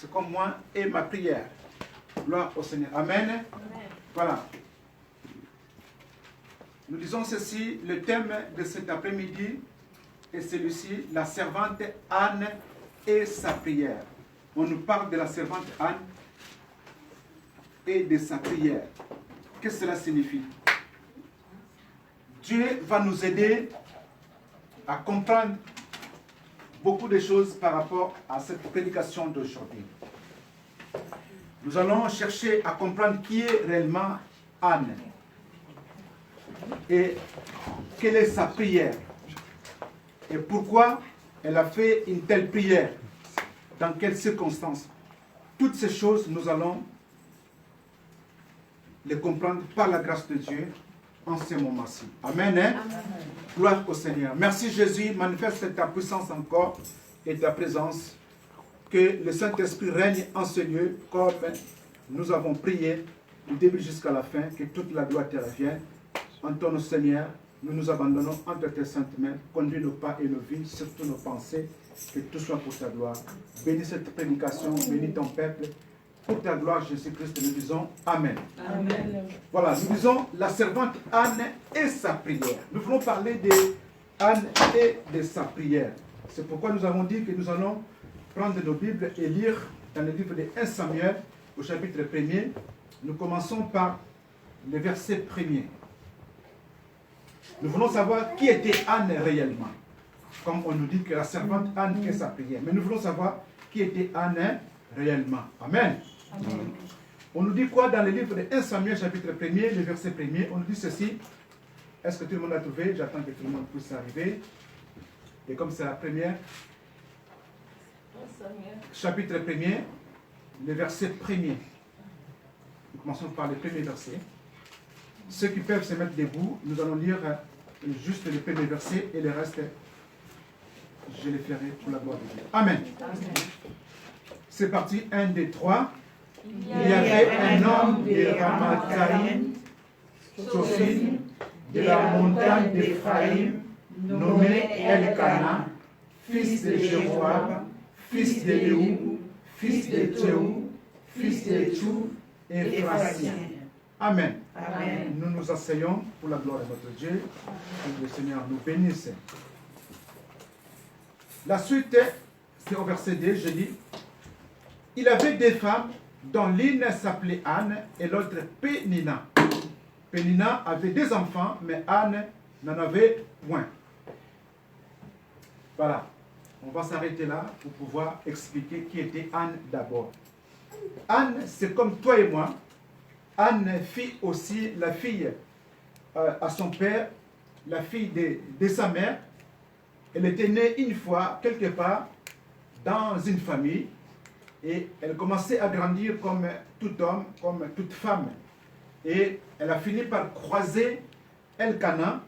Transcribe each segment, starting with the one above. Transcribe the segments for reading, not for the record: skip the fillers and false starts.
c'est comme moi et ma prière. Gloire au Seigneur. Amen. Amen. Voilà. Nous disons ceci, le thème de cet après-midi est celui-ci, la servante Anne et sa prière. On nous parle de la servante Anne et de sa prière. Qu'est-ce que cela signifie? Dieu va nous aider à comprendre beaucoup de choses par rapport à cette prédication d'aujourd'hui. Nous allons chercher à comprendre qui est réellement Anne et quelle est sa prière et pourquoi elle a fait une telle prière, dans quelles circonstances. Toutes ces choses, nous allons les comprendre par la grâce de Dieu en ce moment-ci. Amen, hein? Amen. Gloire au Seigneur. Merci Jésus, manifeste ta puissance encore et ta présence. Que le Saint-Esprit règne en ce lieu comme nous avons prié du début jusqu'à la fin. Que toute la gloire te revienne. En ton nom, Seigneur, nous nous abandonnons entre tes saintes mains. Conduis nos pas et nos vies, surtout nos pensées. Que tout soit pour ta gloire. Bénis cette prédication, bénis ton peuple. Pour ta gloire, Jésus-Christ, nous disons Amen. Amen. Voilà, nous disons la servante Anne et sa prière. Nous voulons parler de Anne et de sa prière. C'est pourquoi nous avons dit que nous allons prendre nos Bibles et lire dans le livre de 1 Samuel, au chapitre 1er. Nous commençons par le verset 1er. Nous voulons savoir qui était Anne réellement. Comme on nous dit que la servante Anne et sa prière. Mais nous voulons savoir qui était Anne réellement. Amen. Amen. On nous dit quoi dans le livre de 1 Samuel, chapitre 1er, le verset 1er? On nous dit ceci. Est-ce que tout le monde a trouvé? J'attends que tout le monde puisse arriver. Et comme c'est la première, chapitre 1er, le verset 1er. Nous commençons par le premier verset. Ceux qui peuvent se mettre debout, nous allons lire juste le premier verset et le reste, je les ferai pour la gloire de Dieu. Amen. Amen. C'est parti, 1, 2, 3. Il y avait un homme de Ramathaïm, Sophine, de la montagne d'Éphraïm, nommé Elkana, fils de Jéroboam, fils de Léou, fils de Théou, fils de Tchou, et Phrasien. Amen. Amen. Nous nous asseyons pour la gloire de notre Dieu. Que le Seigneur nous bénisse. La suite, c'est au verset 2, je dis, il avait deux femmes, dont l'une s'appelait Anne et l'autre Pénina. Pénina avait deux enfants, mais Anne n'en avait point. Voilà. On va s'arrêter là pour pouvoir expliquer qui était Anne d'abord. Anne, c'est comme toi et moi. Anne fit aussi la fille à son père, la fille de sa mère. Elle était née une fois, quelque part, dans une famille. Et elle commençait à grandir comme tout homme, comme toute femme. Et elle a fini par croiser Elkana.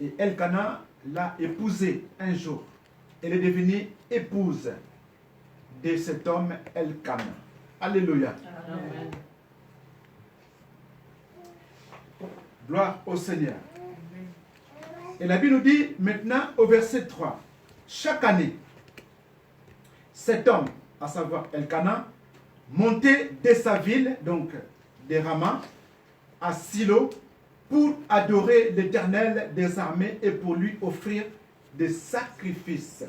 Et Elkana l'a épousée un jour. Elle est devenue épouse de cet homme Elkana. Alléluia. Amen. Gloire au Seigneur. Et la Bible nous dit maintenant au verset 3. Chaque année, cet homme, à savoir Elkana, montait de sa ville, donc de Rama, à Silo, pour adorer l'Éternel des armées et pour lui offrir des sacrifices.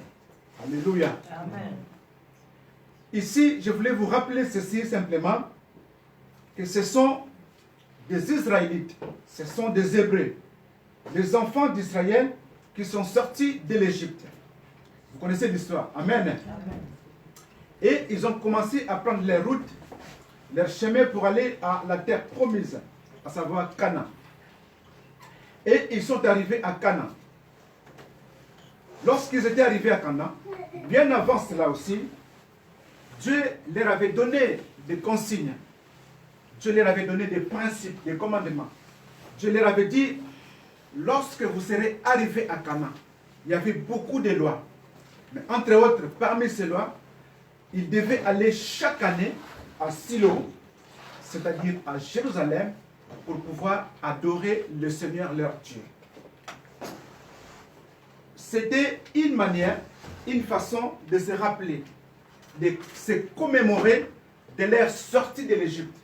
Alléluia. Amen. Ici, je voulais vous rappeler ceci simplement, que ce sont des Israélites, ce sont des Hébreux, les enfants d'Israël qui sont sortis de l'Égypte. Vous connaissez l'histoire. Amen. Amen. Et ils ont commencé à prendre les routes, leur chemin pour aller à la terre promise, à savoir Canaan. Et ils sont arrivés à Canaan. Lorsqu'ils étaient arrivés à Canaan, bien avant cela aussi, Dieu leur avait donné des consignes. Dieu leur avait donné des principes, des commandements. Dieu leur avait dit, lorsque vous serez arrivés à Canaan, il y avait beaucoup de lois. Mais entre autres, parmi ces lois, ils devaient aller chaque année à Silo, c'est-à-dire à Jérusalem, pour pouvoir adorer le Seigneur leur Dieu. C'était une manière, une façon de se rappeler c'est commémorer de leur sortie de l'Égypte.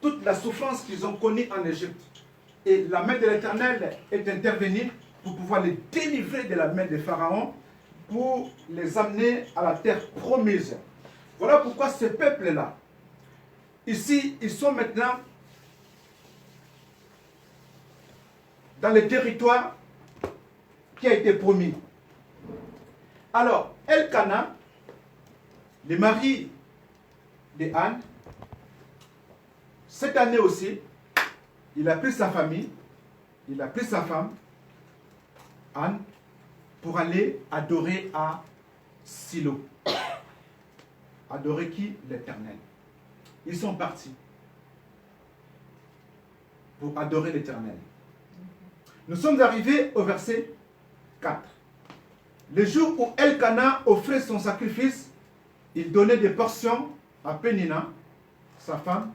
Toute la souffrance qu'ils ont connue en Égypte. Et la main de l'Éternel est intervenue pour pouvoir les délivrer de la main de Pharaon, pour les amener à la terre promise. Voilà pourquoi ce peuple-là, ici, ils sont maintenant dans le territoire qui a été promis. Alors, Elkana, le mari de Anne, cette année aussi, il a pris sa famille, il a pris sa femme, Anne, pour aller adorer à Silo. Adorer qui? L'Éternel. Ils sont partis pour adorer l'Éternel. Nous sommes arrivés au verset 4. Le jour où Elkana offrait son sacrifice, il donnait des portions à Pénina, sa femme,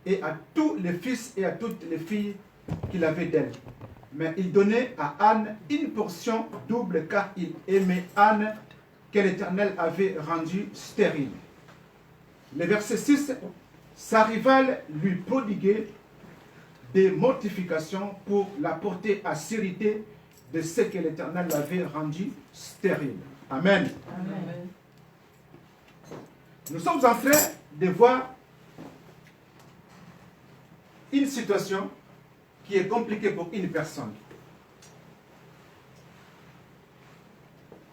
et à tous les fils et à toutes les filles qu'il avait d'elle. Mais il donnait à Anne une portion double, car il aimait Anne que l'Éternel avait rendue stérile. Le verset 6, sa rivale lui prodiguait des mortifications pour la porter à s'irriter de ce que l'Éternel avait rendu stérile. Amen. Amen. Nous sommes en train de voir une situation qui est compliquée pour une personne.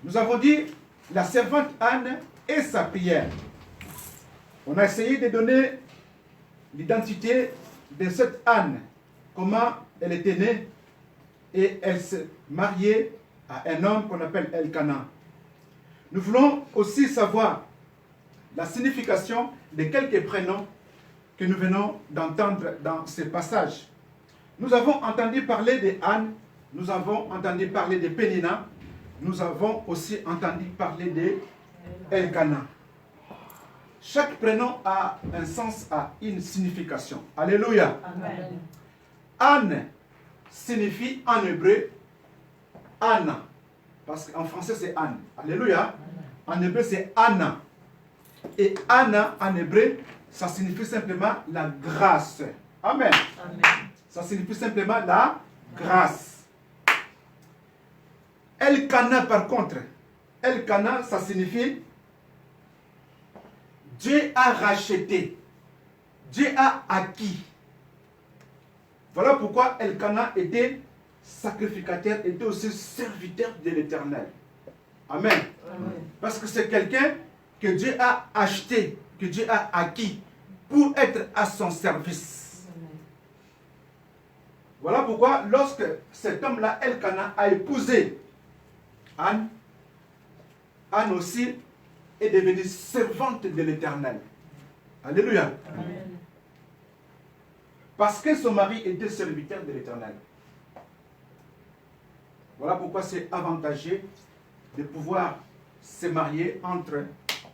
Nous avons dit la servante Anne et sa prière. On a essayé de donner l'identité de cette Anne, comment elle était née, et elle s'est mariée à un homme qu'on appelle Elkana. Nous voulons aussi savoir la signification de quelques prénoms que nous venons d'entendre dans ce passage. Nous avons entendu parler de Anne, nous avons entendu parler de Pénina, nous avons aussi entendu parler de Elkana. Chaque prénom a un sens, a une signification. Alléluia. Amen. Anne signifie en hébreu Anna. Parce qu'en français c'est Anne. Alléluia. En hébreu c'est Anna. Et Anna en hébreu, ça signifie simplement la grâce. Amen. Amen. Ça signifie simplement la grâce. Elkana par contre, Elkana ça signifie Dieu a racheté. Dieu a acquis. Voilà pourquoi Elkana était sacrificateur, était aussi serviteur de l'Éternel. Amen. Amen. Parce que c'est quelqu'un que Dieu a acheté, que Dieu a acquis pour être à son service. Voilà pourquoi lorsque cet homme-là, Elkana, a épousé Anne, Anne aussi est devenue servante de l'Éternel. Alléluia. Amen. Parce que son mari était serviteur de l'Éternel. Voilà pourquoi c'est avantageux de pouvoir se marier entre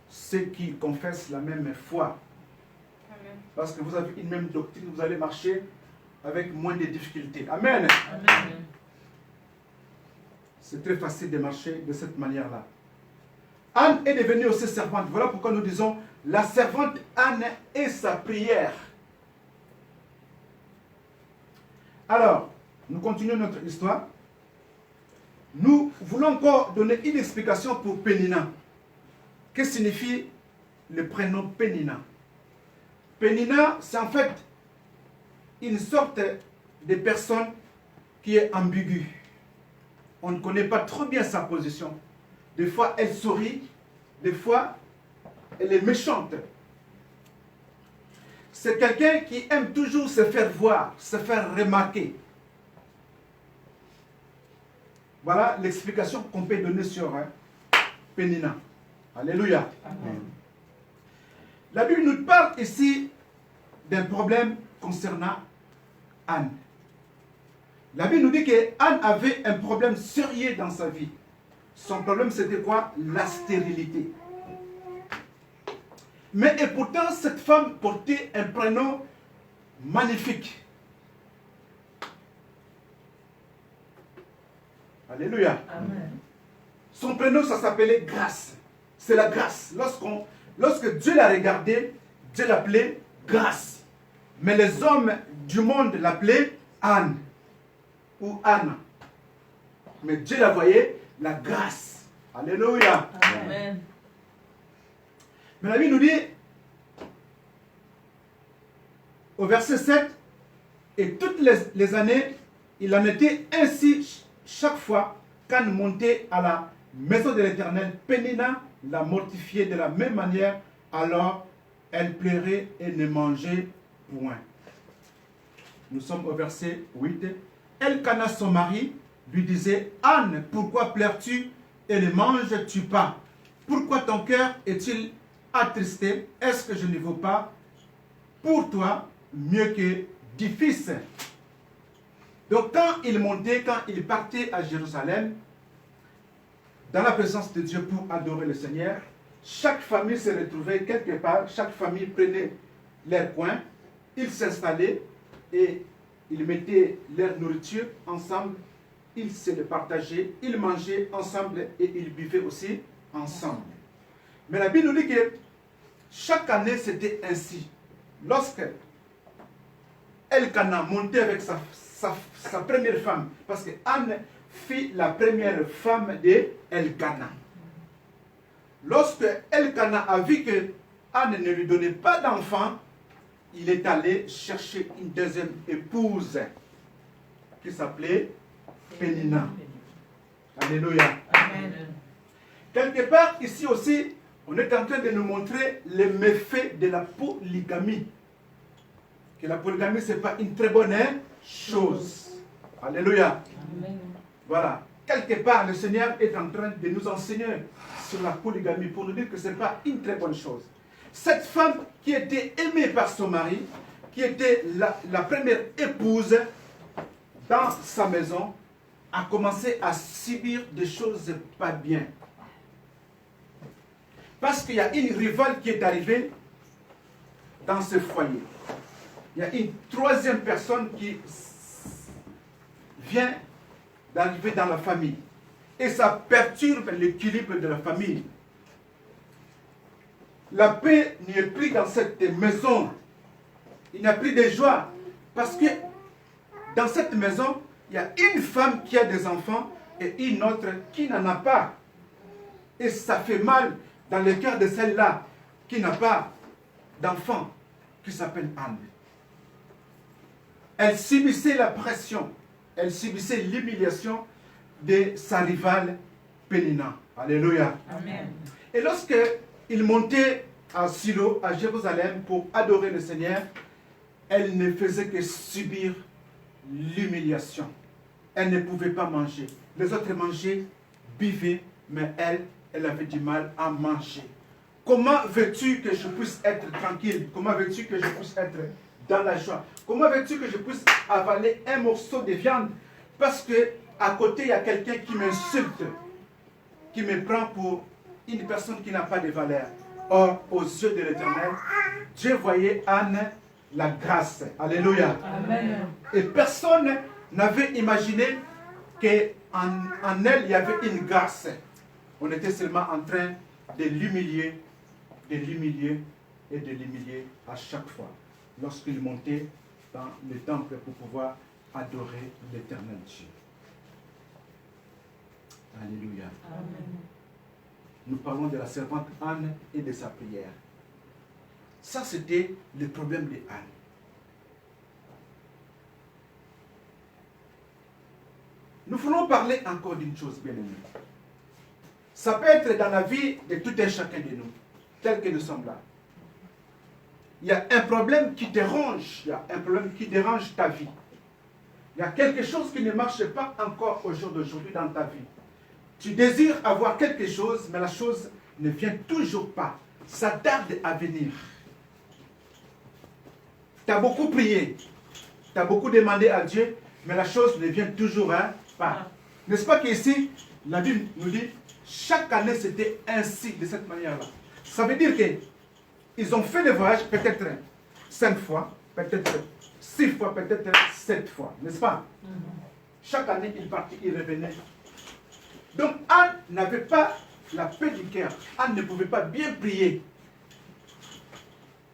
ceux qui confessent la même foi. Amen. Parce que vous avez une même doctrine, vous allez marcher avec moins de difficultés. Amen. Amen. C'est très facile de marcher de cette manière-là. Anne est devenue aussi servante. Voilà pourquoi nous disons la servante Anne et sa prière. Alors, nous continuons notre histoire. Nous voulons encore donner une explication pour Pénina. Que signifie le prénom Pénina? Pénina, c'est en fait une sorte de personne qui est ambiguë. On ne connaît pas trop bien sa position. Des fois, elle sourit, des fois, elle est méchante. C'est quelqu'un qui aime toujours se faire voir, se faire remarquer. Voilà l'explication qu'on peut donner sur Pénina. Alléluia. Amen. La Bible nous parle ici d'un problème concernant Anne. La Bible nous dit qu'Anne avait un problème sérieux dans sa vie. Son problème, c'était quoi? La stérilité. Mais et pourtant, cette femme portait un prénom magnifique. Alléluia. Amen. Son prénom, ça s'appelait Grâce. C'est la grâce. Lorsqu'on Lorsque Dieu l'a regardé, Dieu l'appelait grâce. Mais les hommes du monde l'appelaient Anne ou Anna. Mais Dieu la voyait la grâce. Alléluia. Amen. Mais la Bible nous dit, au verset 7, et toutes les années, il en était ainsi chaque fois qu'Anne montait à la maison de l'Éternel. Pénina la mortifiait de la même manière, alors elle pleurait et ne mangeait point. Nous sommes au verset 8. Elkana, son mari, lui disait, Anne, pourquoi pleures-tu et ne manges-tu pas? Pourquoi ton cœur est-il attristé? Est-ce que je ne vaux pas pour toi mieux que 10 fils? Donc quand il montait, quand il partait à Jérusalem, dans la présence de Dieu pour adorer le Seigneur, chaque famille se retrouvait quelque part, chaque famille prenait leur coin, ils s'installaient et ils mettaient leur nourriture ensemble, ils se le partageaient, ils mangeaient ensemble et ils buvaient aussi ensemble. Mais la Bible nous dit que chaque année c'était ainsi. Lorsque Elkana montait avec sa première femme, parce que Anne fut la première femme de Elkana. Lorsque Elkana a vu que Anne ne lui donnait pas d'enfant, il est allé chercher une deuxième épouse qui s'appelait Pénina. Alléluia. Amen. Quelque part ici aussi, on est en train de nous montrer les méfaits de la polygamie. Que la polygamie, ce n'est pas une très bonne chose. Alléluia. Amen. Voilà. Quelque part, le Seigneur est en train de nous enseigner sur la polygamie pour nous dire que ce n'est pas une très bonne chose. Cette femme qui était aimée par son mari, qui était la première épouse dans sa maison, a commencé à subir des choses pas bien. Parce qu'il y a une rivale qui est arrivée dans ce foyer. Il y a une troisième personne qui vient d'arriver dans la famille. Et ça perturbe l'équilibre de la famille. La paix n'y est plus dans cette maison. Il n'y a plus de joie. Parce que dans cette maison, il y a une femme qui a des enfants et une autre qui n'en a pas. Et ça fait mal dans le cœur de celle-là qui n'a pas d'enfant, qui s'appelle Anne. Elle subissait la pression, elle subissait l'humiliation de sa rivale Pénina. Alléluia. Amen. Et lorsque il montait à Silo, à Jérusalem, pour adorer le Seigneur, elle ne faisait que subir l'humiliation. Elle ne pouvait pas manger. Les autres mangeaient, buvaient, mais elle avait du mal à manger. Comment veux-tu que je puisse être tranquille? Comment veux-tu que je puisse être dans la joie? Comment veux-tu que je puisse avaler un morceau de viande? Parce que à côté, il y a quelqu'un qui m'insulte, qui me prend pour une personne qui n'a pas de valeur. Or, aux yeux de l'Éternel, Dieu voyait Anne la grâce. Alléluia. Amen. Et personne n'avait imaginé qu'en elle, il y avait une grâce. On était seulement en train de l'humilier et de l'humilier à chaque fois. Lorsqu'il montait dans le temple pour pouvoir adorer l'Éternel Dieu. Alléluia. Amen. Nous parlons de la servante Anne et de sa prière. Ça, c'était le problème de Anne. Nous voulons parler encore d'une chose, bien aimée. Ça peut être dans la vie de tout un chacun de nous, tel que nous sommes là. Il y a un problème qui te ronge, il y a un problème qui dérange ta vie. Il y a quelque chose qui ne marche pas encore au jour d'aujourd'hui dans ta vie. Tu désires avoir quelque chose, mais la chose ne vient toujours pas. Ça tarde à venir. Tu as beaucoup prié, tu as beaucoup demandé à Dieu, mais la chose ne vient toujours pas. N'est-ce pas qu'ici, la Bible nous dit, chaque année c'était ainsi, de cette manière-là. Ça veut dire qu'ils ont fait le voyage peut-être 5 fois, peut-être 6 fois, peut-être 7 fois, n'est-ce pas? Chaque année, ils partaient, ils revenaient. Donc Anne n'avait pas la paix du cœur. Anne ne pouvait pas bien prier.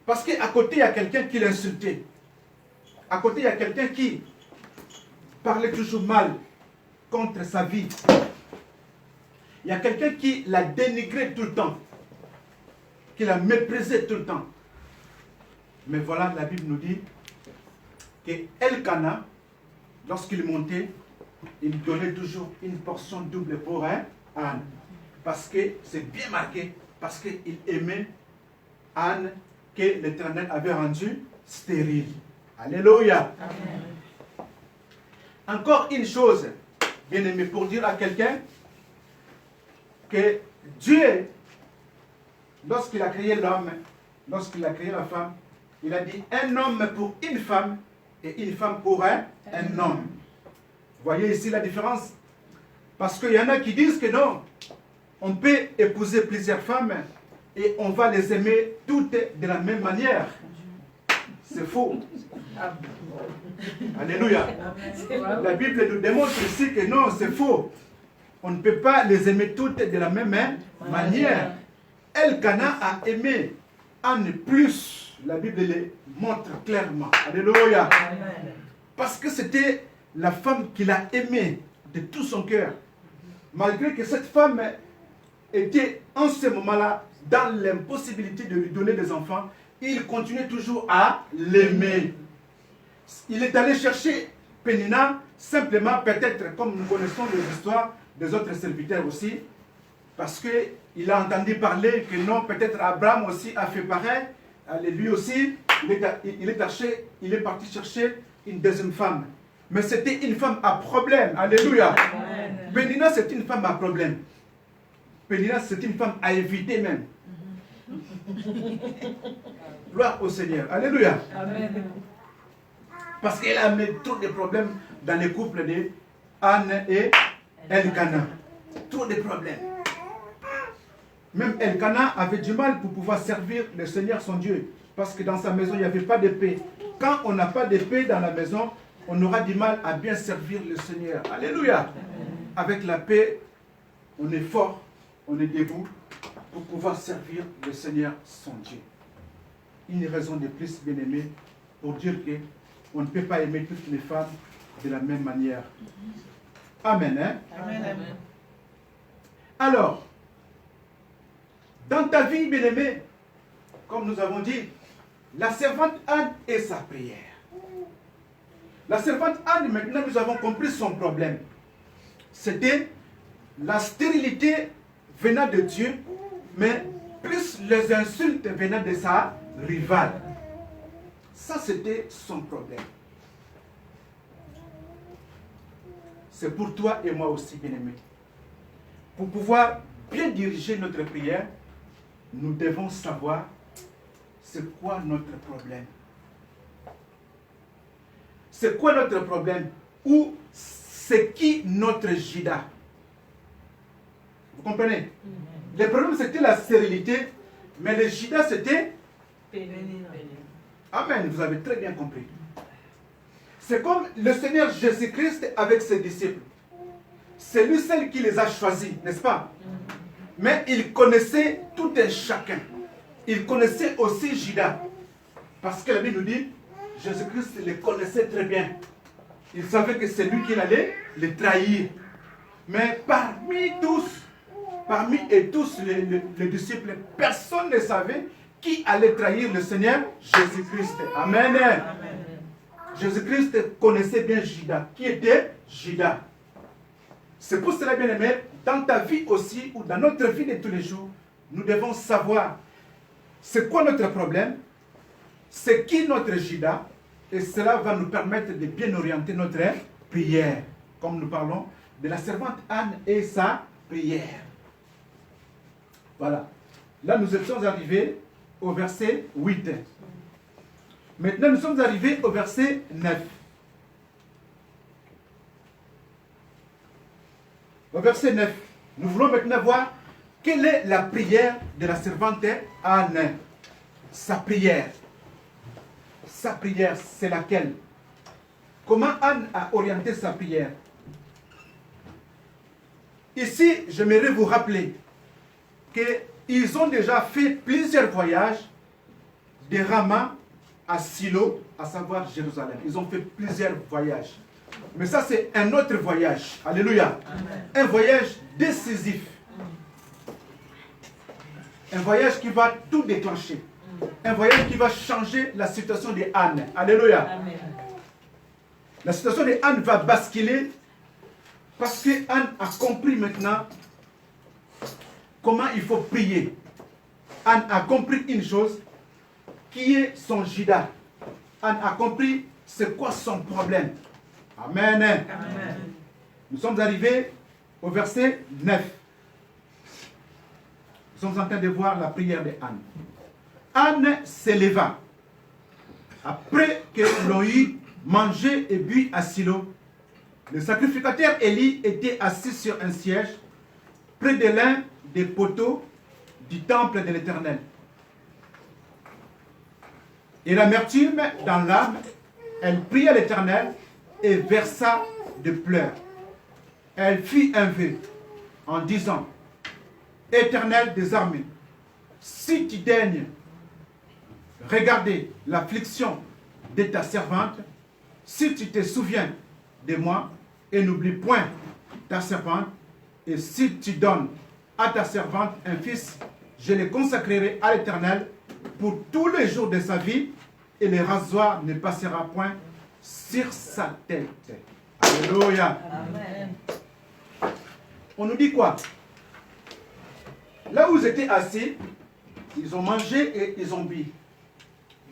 Parce qu'à côté, il y a quelqu'un qui l'insultait. À côté, il y a quelqu'un qui parlait toujours mal contre sa vie. Il y a quelqu'un qui l'a dénigré tout le temps, qui l'a méprisé tout le temps. Mais voilà, la Bible nous dit que Elkana, lorsqu'il montait, il donnait toujours une portion double pour Anne. Parce que c'est bien marqué, parce qu'il aimait Anne que l'Éternel avait rendue stérile. Alléluia. Amen. Encore une chose, bien aimé, pour dire à quelqu'un que Dieu, lorsqu'il a créé l'homme, lorsqu'il a créé la femme, il a dit un homme pour une femme et une femme pour un homme. Vous voyez ici la différence? Parce qu'il y en a qui disent que non, on peut épouser plusieurs femmes et on va les aimer toutes de la même manière. C'est faux. Alléluia. La Bible nous démontre ici que non, c'est faux. On ne peut pas les aimer toutes de la même manière. Elkana a aimé Anne plus. La Bible le montre clairement. Alléluia. Parce que c'était la femme qu'il a aimée de tout son cœur. Malgré que cette femme était en ce moment-là dans l'impossibilité de lui donner des enfants, il continuait toujours à l'aimer. Il est allé chercher Pénina simplement, peut-être comme nous connaissons les histoires des autres serviteurs aussi, parce qu'il a entendu parler que non, peut-être Abraham aussi a fait pareil. Lui aussi, il est parti chercher une deuxième femme. Mais c'était une femme à problème. Alléluia. Pénina, c'est une femme à problème. Pénina, c'est une femme à éviter même. Gloire au Seigneur. Alléluia. Amen. Parce qu'elle a mis trop de problèmes dans les couples de Anne et Elkana. Trop de problèmes. Même Elkana avait du mal pour pouvoir servir le Seigneur son Dieu. Parce que dans sa maison, il n'y avait pas de paix. Quand on n'a pas de paix dans la maison, on aura du mal à bien servir le Seigneur. Alléluia. Avec la paix, on est fort, on est debout pour pouvoir servir le Seigneur son Dieu. Une raison de plus, bien aimé, pour dire que on ne peut pas aimer toutes les femmes de la même manière. Amen. Hein? Amen. Amen. Alors, dans ta vie, bien aimé, comme nous avons dit, la servante Anne et sa prière. La servante Anne, maintenant, nous avons compris son problème. C'était la stérilité venant de Dieu, mais plus les insultes venant de sa rivale. Ça, c'était son problème. C'est pour toi et moi aussi, bien-aimé. Pour pouvoir bien diriger notre prière, nous devons savoir c'est quoi notre problème. C'est quoi notre problème? Ou c'est qui notre Judas? Vous comprenez? Le problème, c'était la stérilité, mais le Judas, c'était... Amen, vous avez très bien compris. C'est comme le Seigneur Jésus-Christ avec ses disciples. C'est lui seul qui les a choisis, n'est-ce pas? Mais il connaissait tout un chacun. Il connaissait aussi Judas. Parce que la Bible nous dit, Jésus-Christ les connaissait très bien. Il savait que c'est lui qui allait les trahir. Mais parmi tous les disciples, personne ne savait qui allait trahir le Seigneur Jésus-Christ. Amen. Amen. Jésus-Christ connaissait bien Judas. Qui était Judas? C'est pour cela, bien aimé, dans ta vie aussi, ou dans notre vie de tous les jours, nous devons savoir c'est quoi notre problème, c'est qui notre Judas, et cela va nous permettre de bien orienter notre prière. Comme nous parlons de la servante Anne et sa prière. Voilà. Là, nous étions arrivés au verset 8. Maintenant, nous sommes arrivés au verset 9. Au verset 9, nous voulons maintenant voir quelle est la prière de la servante Anne. Sa prière. Sa prière, c'est laquelle? Comment Anne a orienté sa prière? Ici, j'aimerais vous rappeler qu'ils ont déjà fait plusieurs voyages de Rama à Silo, à savoir Jérusalem. Ils ont fait plusieurs voyages. Mais ça, c'est un autre voyage. Alléluia. Amen. Un voyage décisif. Un voyage qui va tout déclencher. Un voyage qui va changer la situation de Anne. Alléluia. Amen. La situation de Anne va basculer parce que Anne a compris maintenant comment il faut prier. Anne a compris une chose qui est son Judas. Anne a compris c'est quoi son problème. Amen. Amen. Nous sommes arrivés au verset 9. Nous sommes en train de voir la prière de Anne. Anne s'éleva. Après que l'on eut mangé et bu à Silo, le sacrificateur Élie était assis sur un siège près de l'un des poteaux du temple de l'Éternel. Et l'amertume dans l'âme, elle pria l'Éternel et versa de pleurs. Elle fit un vœu en disant, Éternel des armées, si tu daignes regarder l'affliction de ta servante, si tu te souviens de moi et n'oublie point ta servante, et si tu donnes à ta servante un fils, je le consacrerai à l'Éternel pour tous les jours de sa vie, et le rasoir ne passera point sur sa tête. Alléluia. Amen. On nous dit quoi? Là où ils étaient assis, ils ont mangé et ils ont bu.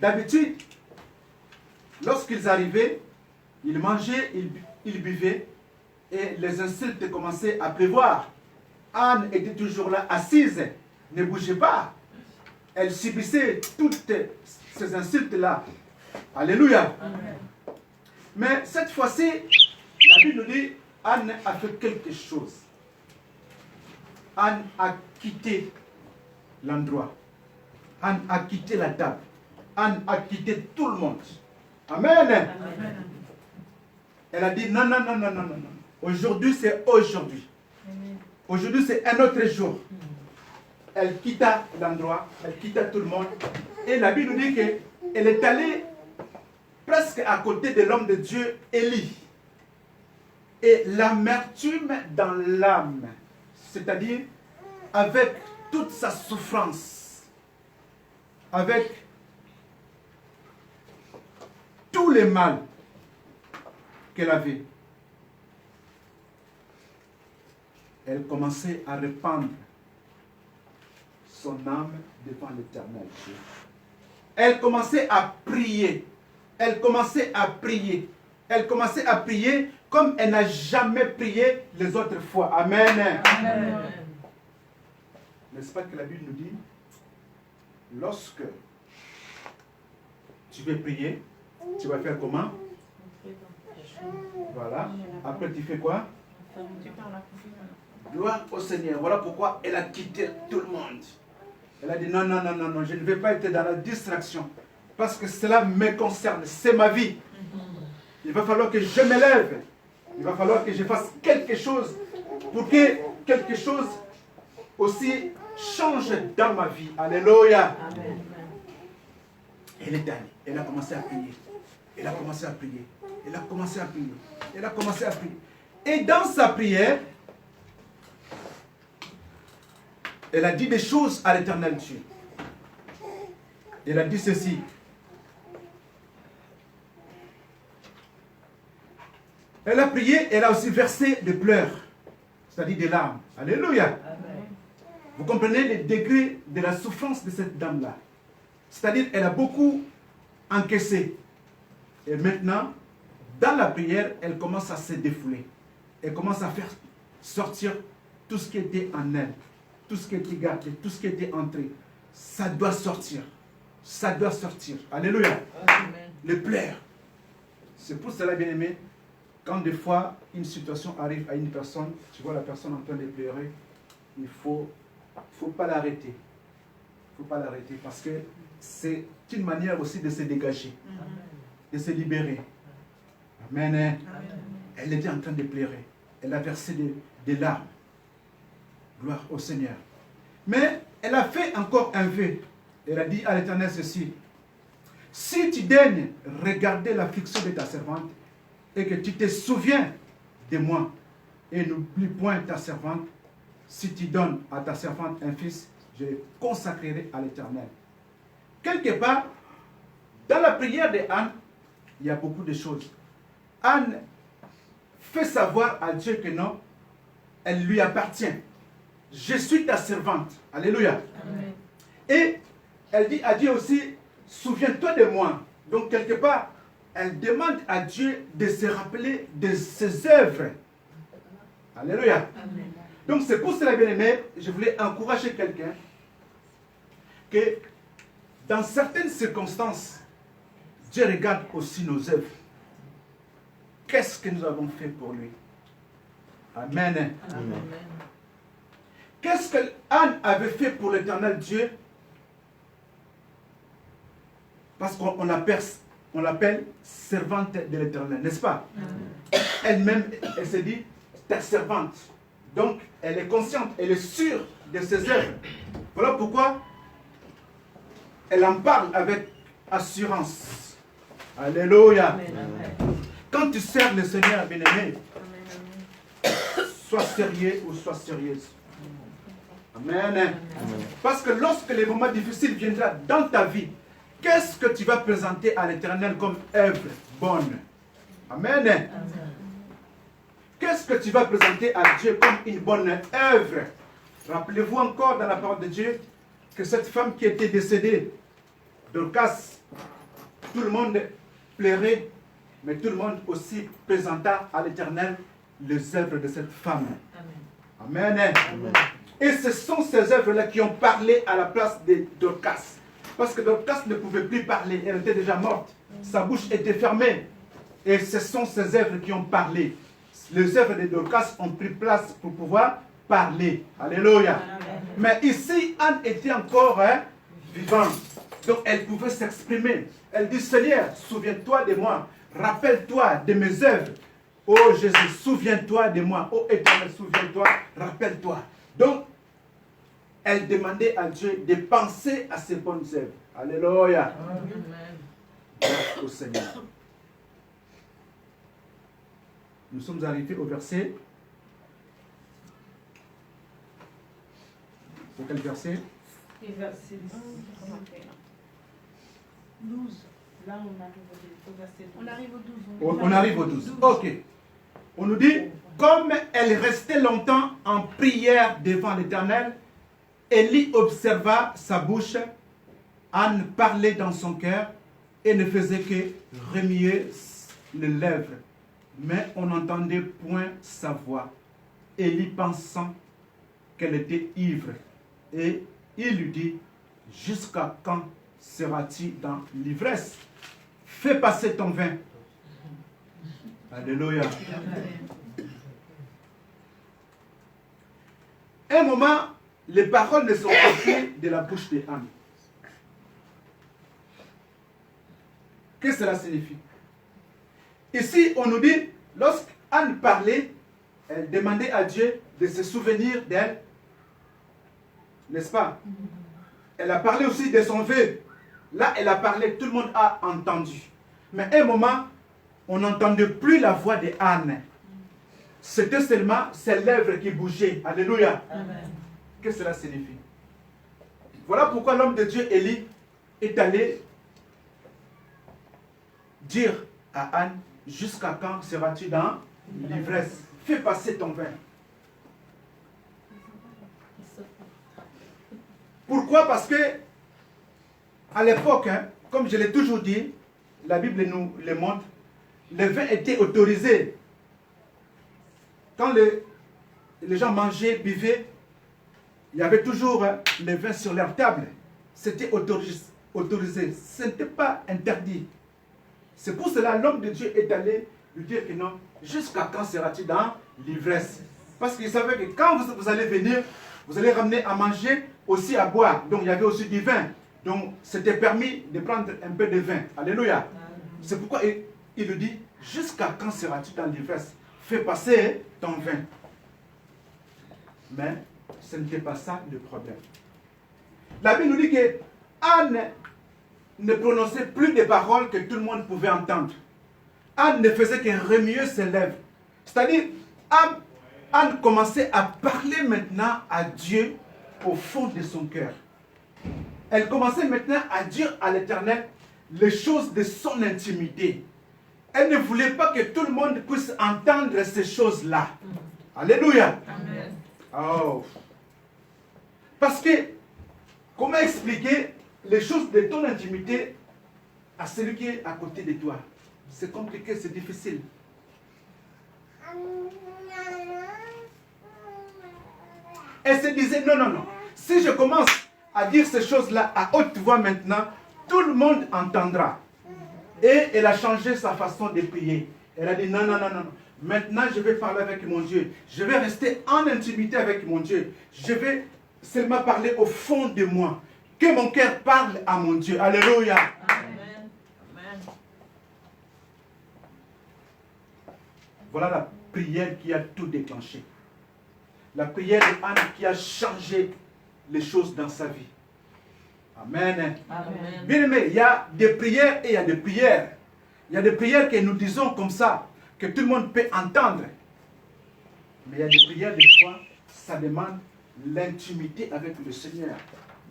D'habitude, lorsqu'ils arrivaient, ils mangeaient, ils buvaient, et les insultes commençaient à pleuvoir. Anne était toujours là, assise, ne bougeait pas. Elle subissait toutes ces insultes-là. Alléluia. Amen. Mais cette fois-ci, la Bible nous dit, Anne a fait quelque chose. Anne a quitté l'endroit. Anne a quitté la table. Anne a quitté tout le monde. Amen. Amen. Elle a dit non, non, non, non, non, non. Aujourd'hui, c'est aujourd'hui. Amen. Aujourd'hui, c'est un autre jour. Elle quitta l'endroit, elle quitta tout le monde. Et la Bible nous dit qu'elle est allée presque à côté de l'homme de Dieu, Élie. Et l'amertume dans l'âme, c'est-à-dire avec toute sa souffrance, avec tous les mal qu'elle avait, elle commençait à répandre son âme devant l'Éternel. Elle commençait à prier. Elle commençait à prier. Elle commençait à prier comme elle n'a jamais prié les autres fois. Amen. Amen. N'est-ce pas que la Bible nous dit, lorsque tu veux prier, tu vas faire comment? Voilà. Après, tu fais quoi? Tu parles à confiance. Gloire au Seigneur. Voilà pourquoi elle a quitté tout le monde. Elle a dit non, non, non, non, non, je ne vais pas être dans la distraction. Parce que cela me concerne, c'est ma vie. Il va falloir que je me lève. Il va falloir que je fasse quelque chose pour que quelque chose aussi change dans ma vie. Alléluia. Amen. Elle est allée. Elle a commencé à prier. Elle a commencé à prier. Elle a commencé à prier. Elle a commencé à prier. Et dans sa prière, elle a dit des choses à l'Éternel Dieu. Elle a dit ceci. Elle a prié, elle a aussi versé des pleurs, c'est-à-dire des larmes. Alléluia. Amen. Vous comprenez le degré de la souffrance de cette dame-là. C'est-à-dire elle a beaucoup encaissé. Et maintenant, dans la prière, elle commence à se défouler. Elle commence à faire sortir tout ce qui était en elle. Tout ce qui était gardé, tout ce qui était entré. Ça doit sortir. Ça doit sortir. Alléluia. Amen. Les pleurs. C'est pour cela, bien aimé, quand des fois une situation arrive à une personne, tu vois la personne en train de pleurer, il ne faut pas l'arrêter. Il ne faut pas l'arrêter parce que c'est une manière aussi de se dégager, de se libérer. Amen. Amen. Elle était en train de pleurer. Elle a versé des larmes. Gloire au Seigneur. Mais elle a fait encore un vœu. Elle a dit à l'Éternel ceci. si tu daignes regarder l'affliction de ta servante et que tu te souviens de moi et n'oublie point ta servante, si tu donnes à ta servante un fils, je le consacrerai à l'Éternel. Quelque part, dans la prière de Anne, il y a beaucoup de choses. Anne fait savoir à Dieu que non, elle lui appartient. Je suis ta servante. Alléluia. Amen. Et elle dit à Dieu aussi, souviens-toi de moi. Donc quelque part, elle demande à Dieu de se rappeler de ses œuvres. Alléluia. Amen. Donc c'est pour cela, bien-aimé, je voulais encourager quelqu'un que dans certaines circonstances, Dieu regarde aussi nos œuvres. Qu'est-ce que nous avons fait pour lui? Amen. Amen. Qu'est-ce que Anne avait fait pour l'Éternel Dieu? Parce qu'on l'appelle servante de l'Éternel, n'est-ce pas? Elle-même, elle se dit ta servante. Donc, elle est consciente, elle est sûre de ses œuvres. Voilà pourquoi elle en parle avec assurance. Alléluia. Amen. Quand tu sers le Seigneur, bien-aimé, sois sérieux ou sois sérieuse. Amen. Parce que lorsque les moments difficiles viendront dans ta vie, qu'est-ce que tu vas présenter à l'Éternel comme œuvre bonne? Amen. Qu'est-ce que tu vas présenter à Dieu comme une bonne œuvre? Rappelez-vous encore dans la parole de Dieu que cette femme qui était décédée, Dorcas, tout le monde plairait, mais tout le monde aussi présenta à l'Éternel les œuvres de cette femme. Amen. Amen. Et ce sont ces œuvres-là qui ont parlé à la place de Dorcas. Parce que Dorcas ne pouvait plus parler, elle était déjà morte. Sa bouche était fermée. Et ce sont ces œuvres qui ont parlé. Les œuvres de Dorcas ont pris place pour pouvoir parler. Alléluia. Amen. Mais ici, Anne était encore vivante. Donc elle pouvait s'exprimer. Elle dit, Seigneur, souviens-toi de moi. Rappelle-toi de mes œuvres. Oh Jésus, souviens-toi de moi. Oh Éternel, souviens-toi, rappelle-toi. Donc, elle demandait à Dieu de penser à ses bonnes œuvres. Alléluia. Amen. Grâce au Seigneur. Nous sommes arrivés au verset. C'est quel verset? Et verset 12. Là, on arrive au verset 12. On arrive au 12. On arrive au 12. Ok. On nous dit, comme elle restait longtemps en prière devant l'Éternel, Élie observa sa bouche. Anne parlait dans son cœur et ne faisait que remuer les lèvres. Mais on n'entendait point sa voix. Élie pensant qu'elle était ivre. Et il lui dit, jusqu'à quand seras-tu dans l'ivresse? Fais passer ton vin. Alléluia. Un moment, les paroles ne sont sorties de la bouche de Anne. Qu'est-ce que cela signifie? Ici, on nous dit, lorsqu'Anne parlait, elle demandait à Dieu de se souvenir d'elle. N'est-ce pas? Elle a parlé aussi de son vœu. Là, elle a parlé, tout le monde a entendu. Mais à un moment, on n'entendait plus la voix de Anne. C'était seulement ses lèvres qui bougeaient. Alléluia. Amen. Qu'est-ce que cela signifie? Voilà pourquoi l'homme de Dieu, Élie, est allé dire à Anne, jusqu'à quand seras-tu dans l'ivresse? Fais passer ton vin. Pourquoi? Parce que à l'époque, comme je l'ai toujours dit, la Bible nous le montre, le vin était autorisé. Quand les gens mangeaient, buvaient, il y avait toujours le vin sur leur table. C'était autorisé. Ce n'était pas interdit. C'est pour cela que l'homme de Dieu est allé lui dire que non, jusqu'à quand seras-tu dans l'ivresse? Parce qu'il savait que quand vous allez venir, vous allez ramener à manger, aussi à boire. Donc il y avait aussi du vin. Donc c'était permis de prendre un peu de vin. Alléluia. C'est pourquoi il lui dit, jusqu'à quand seras-tu dans l'ivresse? Fais passer ton vin. Mais ce n'était pas ça le problème. La Bible nous dit que Anne ne prononçait plus des paroles que tout le monde pouvait entendre. Anne ne faisait que remuer ses lèvres. C'est-à-dire, Anne commençait à parler maintenant à Dieu au fond de son cœur. Elle commençait maintenant à dire à l'Éternel les choses de son intimité. Elle ne voulait pas que tout le monde puisse entendre ces choses-là. Alléluia. Amen. Oh. Parce que, comment expliquer les choses de ton intimité à celui qui est à côté de toi? C'est compliqué, c'est difficile. Elle se disait, non, non, non. Si je commence à dire ces choses-là à haute voix maintenant, tout le monde entendra. Et elle a changé sa façon de prier. Elle a dit, non, non, non, non. Maintenant, je vais parler avec mon Dieu. Je vais rester en intimité avec mon Dieu. Je vais seulement parler au fond de moi. Que mon cœur parle à mon Dieu. Alléluia. Amen. Amen. Voilà la prière qui a tout déclenché. La prière de Anne qui a changé les choses dans sa vie. Amen. Amen. Bien aimé, il y a des prières et il y a des prières. Il y a des prières que nous disons comme ça, que tout le monde peut entendre. Mais il y a des prières, des fois, ça demande l'intimité avec le Seigneur.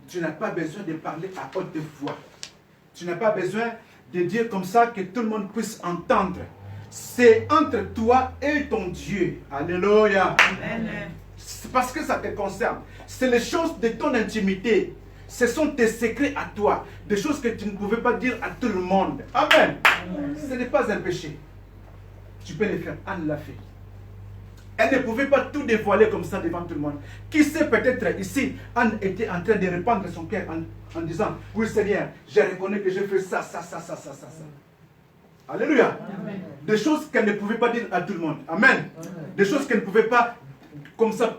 Tu n'as pas besoin de parler à haute voix. Tu n'as pas besoin de dire comme ça que tout le monde puisse entendre. C'est entre toi et ton Dieu. Alléluia. Amen. C'est parce que ça te concerne. C'est les choses de ton intimité. Ce sont tes secrets à toi. Des choses que tu ne pouvais pas dire à tout le monde. Amen. Ce n'est pas un péché. Tu peux le faire. Anne l'a fait. Elle ne pouvait pas tout dévoiler comme ça devant tout le monde. Qui sait, peut-être ici, Anne était en train de répandre son cœur en disant, oui Seigneur, je reconnais que j'ai fait ça. Alléluia. Amen. Des choses qu'elle ne pouvait pas dire à tout le monde. Amen. Des choses qu'elle ne pouvait pas, comme ça,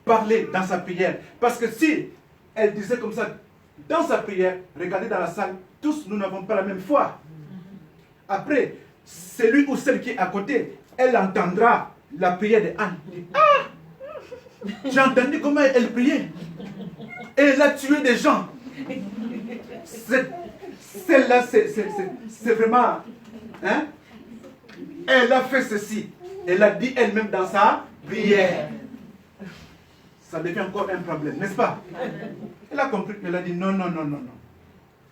parler dans sa prière. Parce que si elle disait comme ça, dans sa prière, regardez dans la salle, tous nous n'avons pas la même foi. Après, celui ou celle qui est à côté, elle entendra la prière de Anne. Ah! J'ai entendu comment elle priait. Et elle a tué des gens. Celle-là, c'est vraiment... Hein? Elle a fait ceci. Elle a dit elle-même dans sa prière. Ça devient encore un problème, n'est-ce pas? Elle a compris qu'elle a dit non, non, non, non, non.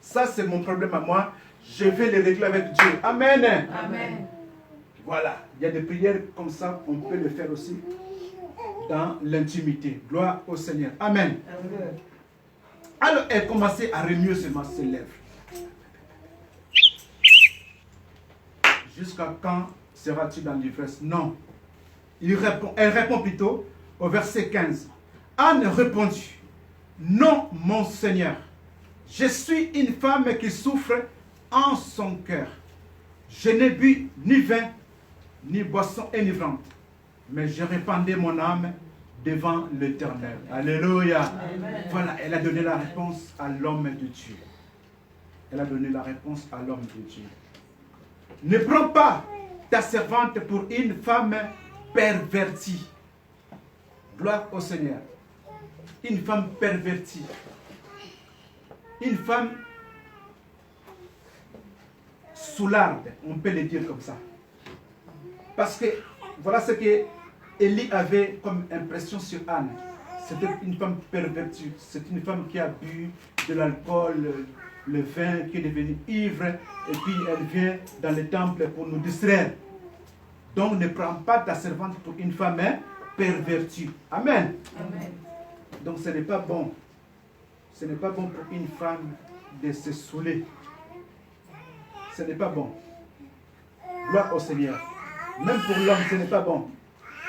Ça, c'est mon problème à moi. Je vais le régler avec Dieu. Amen. Amen. Voilà. Il y a des prières comme ça, on peut le faire aussi dans l'intimité. Gloire au Seigneur. Amen. Alors, elle commençait à remuer seulement ses lèvres. Jusqu'à quand seras-tu dans l'ivresse? Non. Elle répond plutôt au verset 15. Anne répondit, non, mon Seigneur, je suis une femme qui souffre en son cœur. Je n'ai bu ni vin, ni boisson enivrante, mais je répandais mon âme devant l'Éternel. Alléluia. Amen. Voilà, elle a donné la réponse à l'homme de Dieu. Elle a donné la réponse à l'homme de Dieu. Ne prends pas ta servante pour une femme pervertie. Gloire au Seigneur. Une femme pervertie. Une femme soularde, on peut le dire comme ça. Parce que voilà ce que Élie avait comme impression sur Anne. C'était une femme pervertie. C'est une femme qui a bu de l'alcool, le vin, qui est devenue ivre, et puis elle vient dans le temple pour nous distraire. Donc ne prends pas ta servante pour une femme pervertie. Amen. Amen. Donc ce n'est pas bon. Ce n'est pas bon pour une femme de se saouler. Ce n'est pas bon. Gloire au Seigneur. Même pour l'homme, ce n'est pas bon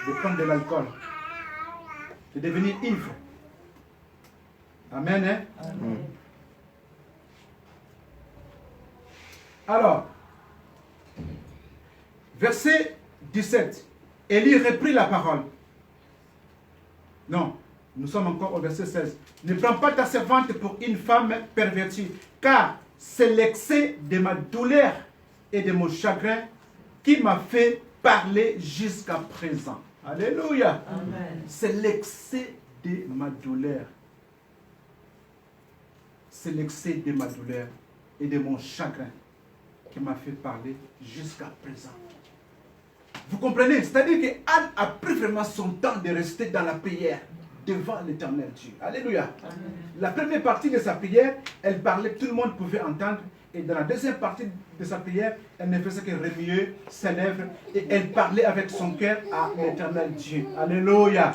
de prendre de l'alcool, de devenir ivre. Amen. Hein? Amen. Alors, verset 17. Élie reprit la parole. Non, nous sommes encore au verset 16. Ne prends pas ta servante pour une femme pervertie, car c'est l'excès de ma douleur et de mon chagrin qui m'a fait parler jusqu'à présent. Alléluia. Amen. C'est l'excès de ma douleur. c'est l'excès de ma douleur et de mon chagrin qui m'a fait parler jusqu'à présent. Vous comprenez? C'est-à-dire qu'Anne a pris vraiment son temps de rester dans la prière devant l'Éternel Dieu. Alléluia. Amen. La première partie de sa prière, elle parlait, tout le monde pouvait entendre. Et dans la deuxième partie de sa prière, elle ne faisait que remuer ses lèvres et elle parlait avec son cœur à l'Éternel Dieu. Alléluia.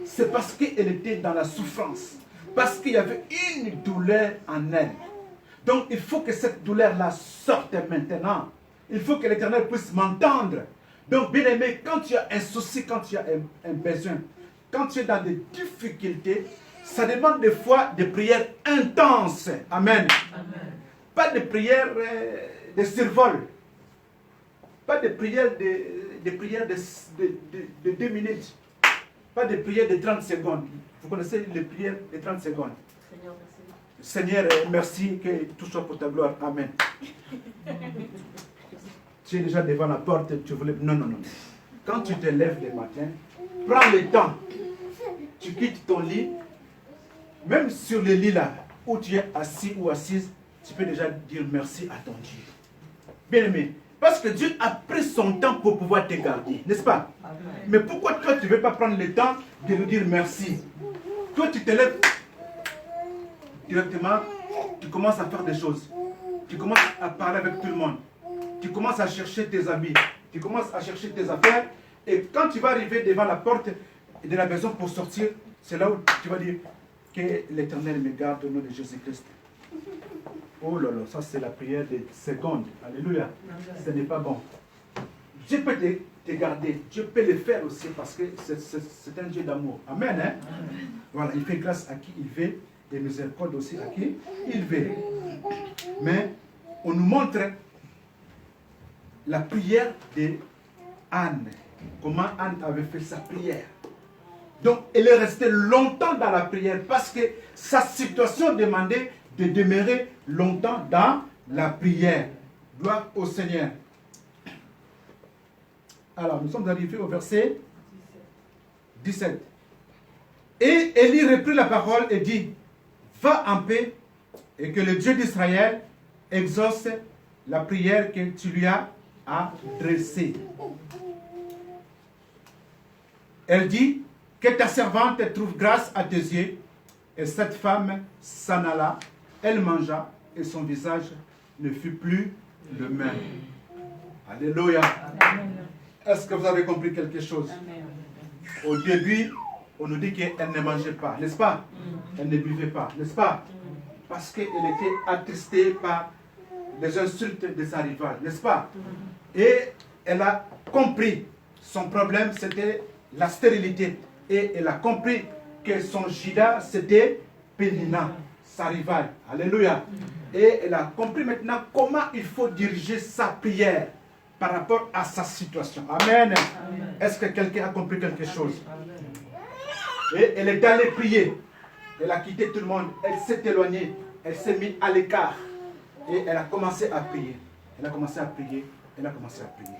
C'est parce qu'elle était dans la souffrance. Parce qu'il y avait une douleur en elle. Donc il faut que cette douleur-là sorte maintenant. Il faut que l'Éternel puisse m'entendre. Donc bien aimé, quand tu as un souci, quand tu as un besoin, quand tu es dans des difficultés, ça demande des fois des prières intenses. Amen. Amen. Pas de prières de survol. Pas de prières de 2 minutes. Pas de prières de 30 secondes. Vous connaissez les prières de 30 secondes. Seigneur, merci que tout soit pour ta gloire. Amen. Tu es déjà devant la porte, tu voulais... Non, non, non. Quand tu te lèves le matin, prends le temps. Tu quittes ton lit. Même sur le lit là, où tu es assis ou assise, tu peux déjà dire merci à ton Dieu. Bien aimé, parce que Dieu a pris son temps pour pouvoir te garder, n'est-ce pas? Amen. Mais pourquoi toi tu ne veux pas prendre le temps de nous dire merci? Toi tu te lèves directement, tu commences à faire des choses. Tu commences à parler avec tout le monde. Tu commences à chercher tes habits. Tu commences à chercher tes affaires. Et quand tu vas arriver devant la porte de la maison pour sortir, c'est là où tu vas dire que l'Éternel me garde au nom de Jésus-Christ. Oh là là, ça c'est la prière des secondes. Alléluia. Ce n'est pas bon. Dieu peut te garder. Dieu peut le faire aussi parce que c'est un Dieu d'amour. Amen. Hein? Amen. Voilà, il fait grâce à qui il veut et miséricorde aussi à qui il veut. Mais on nous montre la prière de Anne. Comment Anne avait fait sa prière. Donc, elle est restée longtemps dans la prière parce que sa situation demandait de demeurer longtemps dans la prière. Gloire au Seigneur. Alors, nous sommes arrivés au verset 17. Et Élie reprit la parole et dit, va en paix et que le Dieu d'Israël exauce la prière que tu lui as adressée. Elle dit, que ta servante trouve grâce à tes yeux. Et cette femme s'en alla, elle mangea et son visage ne fut plus le même. Alléluia. Est-ce que vous avez compris quelque chose? Au début, on nous dit qu'elle ne mangeait pas, n'est-ce pas? Elle ne buvait pas, n'est-ce pas? Parce qu'elle était attristée par les insultes de sa rivale, n'est-ce pas? Et elle a compris, son problème c'était la stérilité. Et elle a compris que son Judas c'était Pénina, sa rivale. Alléluia. Et elle a compris maintenant comment il faut diriger sa prière par rapport à sa situation. Amen. Est-ce que quelqu'un a compris quelque chose? Et elle est allée prier. Elle a quitté tout le monde. Elle s'est éloignée. Elle s'est mise à l'écart. Et elle a commencé à prier. Elle a commencé à prier. Elle a commencé à prier.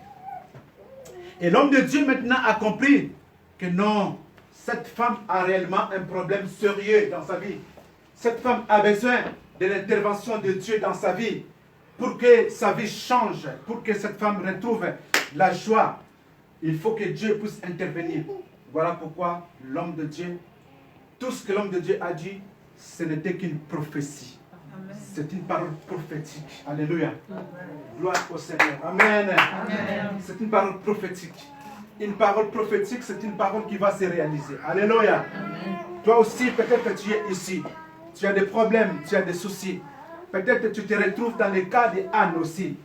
Et l'homme de Dieu maintenant a compris que non, cette femme a réellement un problème sérieux dans sa vie. Cette femme a besoin de l'intervention de Dieu dans sa vie pour que sa vie change, pour que cette femme retrouve la joie. Il faut que Dieu puisse intervenir. Voilà pourquoi l'homme de Dieu, tout ce que l'homme de Dieu a dit, ce n'était qu'une prophétie. C'est une parole prophétique. Alléluia. Gloire au Seigneur. Amen. C'est une parole prophétique. Une parole prophétique, c'est une parole qui va se réaliser. Alléluia. Amen. Toi aussi, peut-être que tu es ici. Tu as des problèmes, tu as des soucis. Peut-être que tu te retrouves dans le cas d'Anne aussi.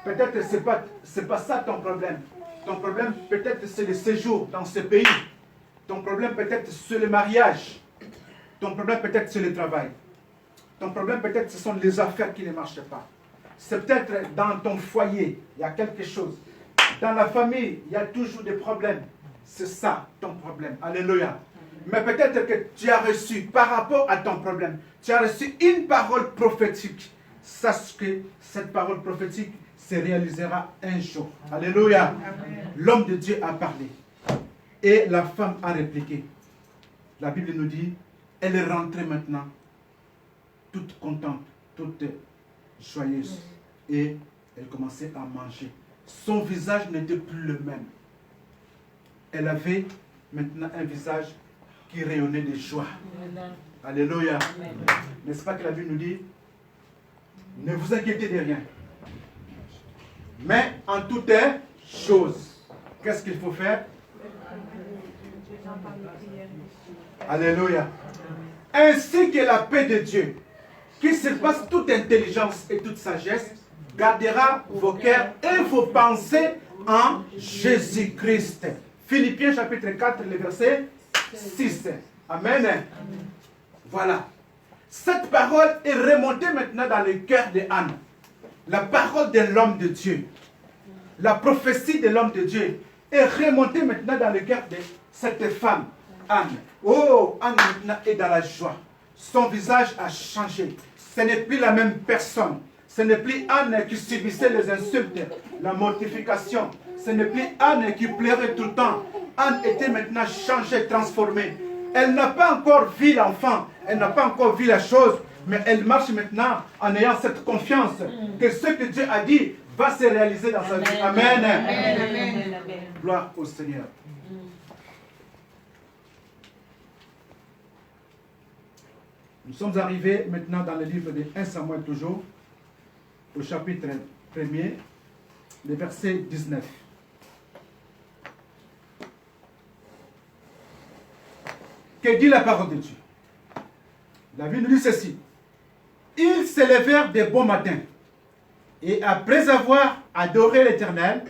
Peut-être que ce n'est pas ça ton problème. Ton problème, peut-être, c'est le séjour dans ce pays. Ton problème, peut-être, c'est le mariage. Ton problème, peut-être, c'est le travail. Ton problème, peut-être, ce sont les affaires qui ne marchent pas. C'est peut-être dans ton foyer, il y a quelque chose. Dans la famille, il y a toujours des problèmes. C'est ça, ton problème. Alléluia. Mais peut-être que tu as reçu, par rapport à ton problème, tu as reçu une parole prophétique. Sache que cette parole prophétique se réalisera un jour. Alléluia. L'homme de Dieu a parlé. Et la femme a répliqué. La Bible nous dit, elle est rentrée maintenant toute contente, toute joyeuse. Et elle commençait à manger. Son visage n'était plus le même. Elle avait maintenant un visage qui rayonnait de joie. Alléluia. N'est-ce pas que la Bible nous dit, ne vous inquiétez de rien. Mais en toutes choses, qu'est-ce qu'il faut faire? Alléluia. Ainsi que la paix de Dieu, qui surpasse toute intelligence et toute sagesse, gardera vos cœurs et vos pensées en Jésus-Christ. Philippiens chapitre 4, le verset 6. Amen. Voilà. Cette parole est remontée maintenant dans le cœur de Anne. La parole de l'homme de Dieu. La prophétie de l'homme de Dieu est remontée maintenant dans le cœur de cette femme, Anne. Oh, Anne maintenant est dans la joie. Son visage a changé. Ce n'est plus la même personne. Ce n'est plus Anne qui subissait les insultes, la mortification. Ce n'est plus Anne qui pleurait tout le temps. Anne était maintenant changée, transformée. Elle n'a pas encore vu l'enfant. Elle n'a pas encore vu la chose. Mais elle marche maintenant en ayant cette confiance que ce que Dieu a dit va se réaliser dans sa vie. Amen. Amen. Gloire au Seigneur. Nous sommes arrivés maintenant dans le livre de 1 Samuel toujours, au chapitre 1er, le verset 19. Que dit la parole de Dieu? La Bible nous dit ceci. Ils se levèrent de bon matin, et après avoir adoré l'Éternel,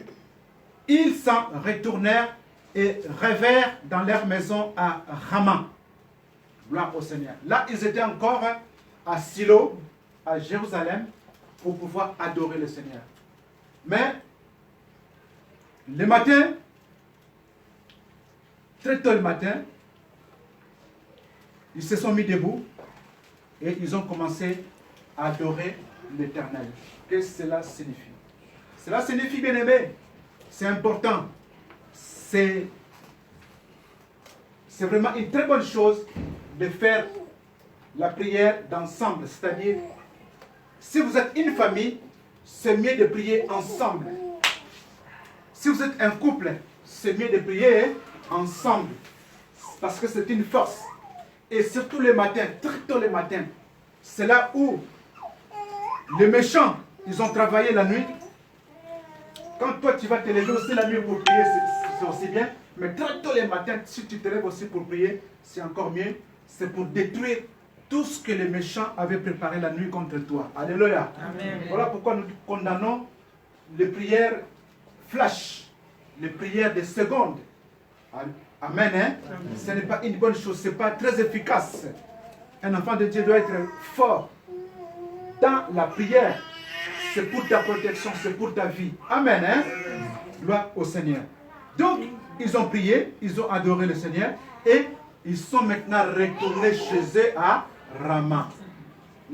ils s'en retournèrent et revinrent dans leur maison à Rama. Gloire au Seigneur. Là, ils étaient encore à Silo, à Jérusalem, pour pouvoir adorer le Seigneur. Mais, le matin, très tôt le matin, ils se sont mis debout et ils ont commencé à adorer l'Éternel. Qu'est-ce que cela signifie? Cela signifie, bien aimé, c'est important. C'est vraiment une très bonne chose de faire la prière d'ensemble. C'est-à-dire, si vous êtes une famille, c'est mieux de prier ensemble. Si vous êtes un couple, c'est mieux de prier ensemble. Parce que c'est une force. Et surtout le matin, très tôt le matin, c'est là où les méchants, ils ont travaillé la nuit. Quand toi tu vas te lever aussi la nuit pour prier, c'est aussi bien. Mais très tôt le matin, si tu te lèves aussi pour prier, c'est encore mieux. C'est pour détruire tout ce que les méchants avaient préparé la nuit contre toi. Alléluia. Amen. Voilà pourquoi nous condamnons les prières flash, les prières de secondes. Amen. Hein? Ce n'est pas une bonne chose, ce n'est pas très efficace. Un enfant de Dieu doit être fort dans la prière. C'est pour ta protection, c'est pour ta vie. Amen. Hein? Gloire au Seigneur. Donc, ils ont prié, ils ont adoré le Seigneur et ils sont maintenant retournés chez eux à Rama.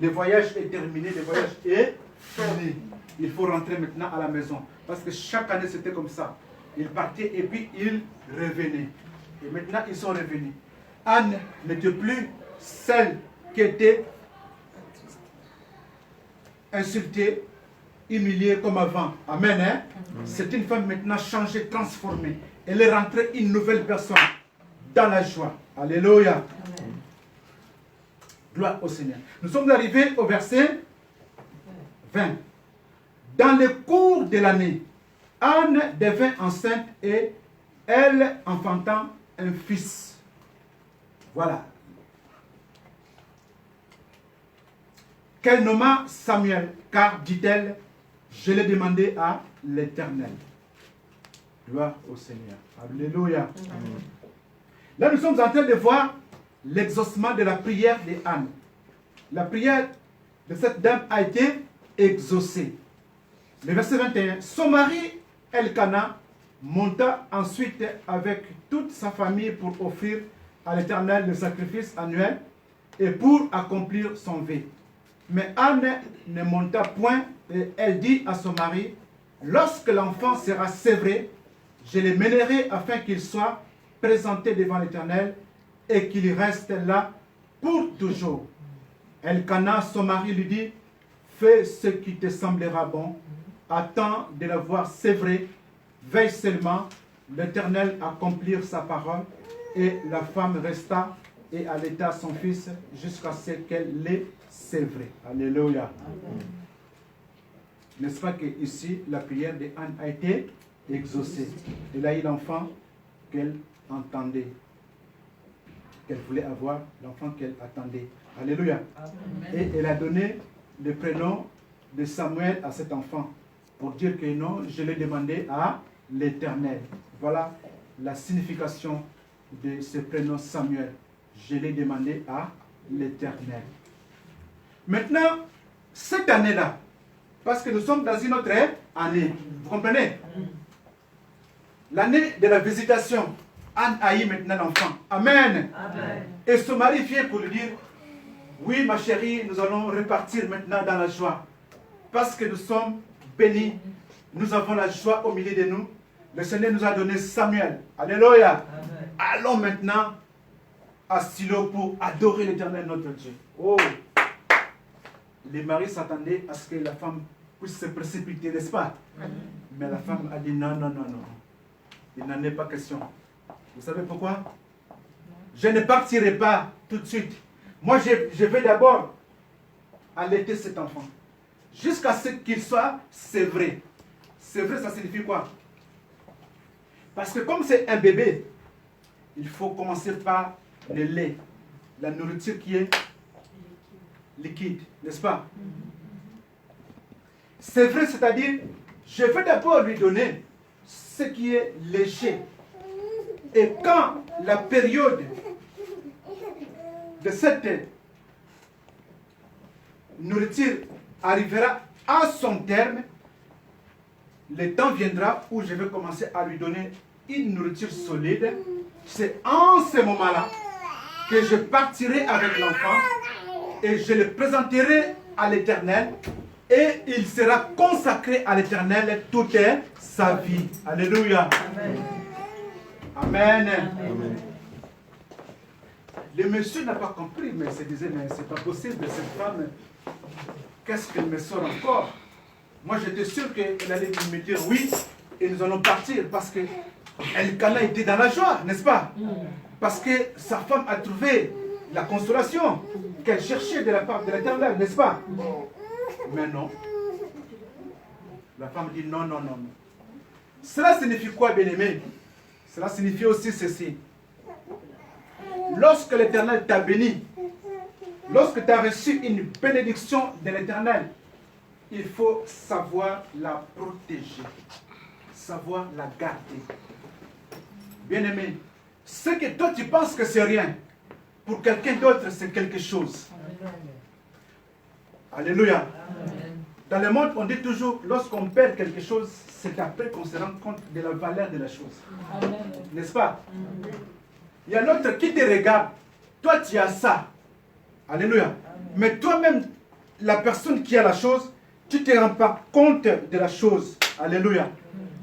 Le voyage est terminé, le voyage est fini. Il faut rentrer maintenant à la maison. Parce que chaque année, c'était comme ça. Ils partaient et puis ils revenaient. Et maintenant, ils sont revenus. Anne n'était plus celle qui était insultée, humiliée comme avant. Amen. Hein? C'est une femme maintenant changée, transformée. Elle est rentrée une nouvelle personne dans la joie. Alléluia. Amen. Gloire au Seigneur. Nous sommes arrivés au verset 20. Dans le cours de l'année, Anne devint enceinte et elle enfantant un fils. Voilà. Qu'elle nomma Samuel, car, dit-elle, je l'ai demandé à l'Éternel. Gloire au Seigneur. Alléluia. Amen. Là, nous sommes en train de voir l'exaucement de la prière d'Anne. La prière de cette dame a été exaucée. Le verset 21. Son mari, Elkana, monta ensuite avec toute sa famille pour offrir à l'Éternel le sacrifice annuel et pour accomplir son vœu. Mais Anne ne monta point et elle dit à son mari, lorsque l'enfant sera sévré, je le mènerai afin qu'il soit présenté devant l'Éternel et qu'il reste là pour toujours. Elkana, son mari, lui dit, fais ce qui te semblera bon, attends de la voir sévrée, veille seulement, l'Éternel accomplir sa parole. Et la femme resta et allaita son fils jusqu'à ce qu'elle l'ait sévré. Alléluia. N'est-ce pas que ici la prière de Anne a été exaucée. Elle a eu l'enfant qu'elle entendait, qu'elle voulait avoir, l'enfant qu'elle attendait. Alléluia. Et elle a donné le prénom de Samuel à cet enfant pour dire que non, je l'ai demandé à l'Éternel. Voilà la signification de ce prénom Samuel. Je l'ai demandé à l'Éternel. Maintenant, cette année-là, parce que nous sommes dans une autre année, vous comprenez? L'année de la visitation, Anne a eu maintenant l'enfant. Amen. Amen. Et son mari vient pour lui dire, oui ma chérie, nous allons repartir maintenant dans la joie. Parce que nous sommes bénis, nous avons la joie au milieu de nous. Le Seigneur nous a donné Samuel. Alléluia. Amen. Allons maintenant à Silo pour adorer l'Éternel notre Dieu. Oh, les maris s'attendaient à ce que la femme puisse se précipiter, n'est-ce pas? Mais la femme a dit non, non, non, non. Il n'en est pas question. Vous savez pourquoi? Je ne partirai pas tout de suite. Moi, je vais d'abord allaiter cet enfant. Jusqu'à ce qu'il soit sévré. Sévré, ça signifie quoi? Parce que comme c'est un bébé, il faut commencer par le lait. La nourriture qui est liquide, n'est-ce pas? C'est vrai, c'est-à-dire, je vais d'abord lui donner ce qui est léger. Et quand la période de cette nourriture arrivera à son terme, le temps viendra où je vais commencer à lui donner une nourriture solide. C'est en ce moment-là que je partirai avec l'enfant et je le présenterai à l'Éternel et il sera consacré à l'Éternel toute sa vie. Alléluia. Amen. Amen. Amen. Le monsieur n'a pas compris, mais il se disait, mais c'est pas possible, cette femme, qu'est-ce qu'elle me sort encore? Moi, j'étais sûr qu'elle allait me dire oui, et nous allons partir, parce que Elkana était dans la joie, n'est-ce pas? Parce que sa femme a trouvé la consolation qu'elle cherchait de la part de l'Éternel, n'est-ce pas? Mais non. La femme dit non, non, non. Cela signifie quoi, bien-aimé? Cela signifie aussi ceci. Lorsque l'Éternel t'a béni, lorsque tu as reçu une bénédiction de l'Éternel, il faut savoir la protéger, savoir la garder. Bien-aimé, ce que toi tu penses que c'est rien, pour quelqu'un d'autre c'est quelque chose. Alléluia. Dans le monde, on dit toujours, lorsqu'on perd quelque chose, c'est après qu'on se rend compte de la valeur de la chose. N'est-ce pas? Il y a l'autre qui te regarde. Toi, tu as ça. Alléluia. Mais toi-même, la personne qui a la chose, tu ne te rends pas compte de la chose. Alléluia.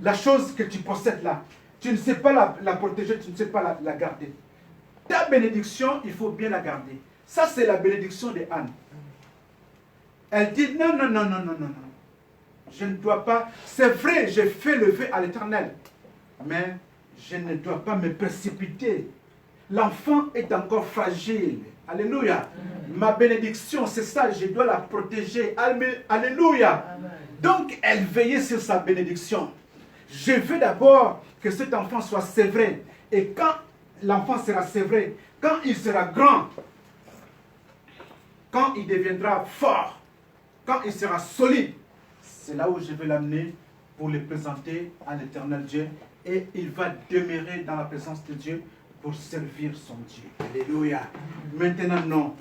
La chose que tu possèdes là. Tu ne sais pas la protéger, tu ne sais pas la garder. Ta bénédiction, il faut bien la garder. Ça, c'est la bénédiction de Anne. Elle dit non, non, non, non, non, non, non. Je ne dois pas. C'est vrai, j'ai fait le vœu à l'Éternel. Mais je ne dois pas me précipiter. L'enfant est encore fragile. Alléluia. Ma bénédiction, c'est ça, je dois la protéger. Alléluia. Donc, elle veillait sur sa bénédiction. Je veux d'abord que cet enfant soit sévré. Et quand l'enfant sera sévré, quand il sera grand, quand il deviendra fort, quand il sera solide, c'est là où je vais l'amener pour le présenter à l'Éternel Dieu. Et il va demeurer dans la présence de Dieu pour servir son Dieu. Alléluia. Maintenant, non.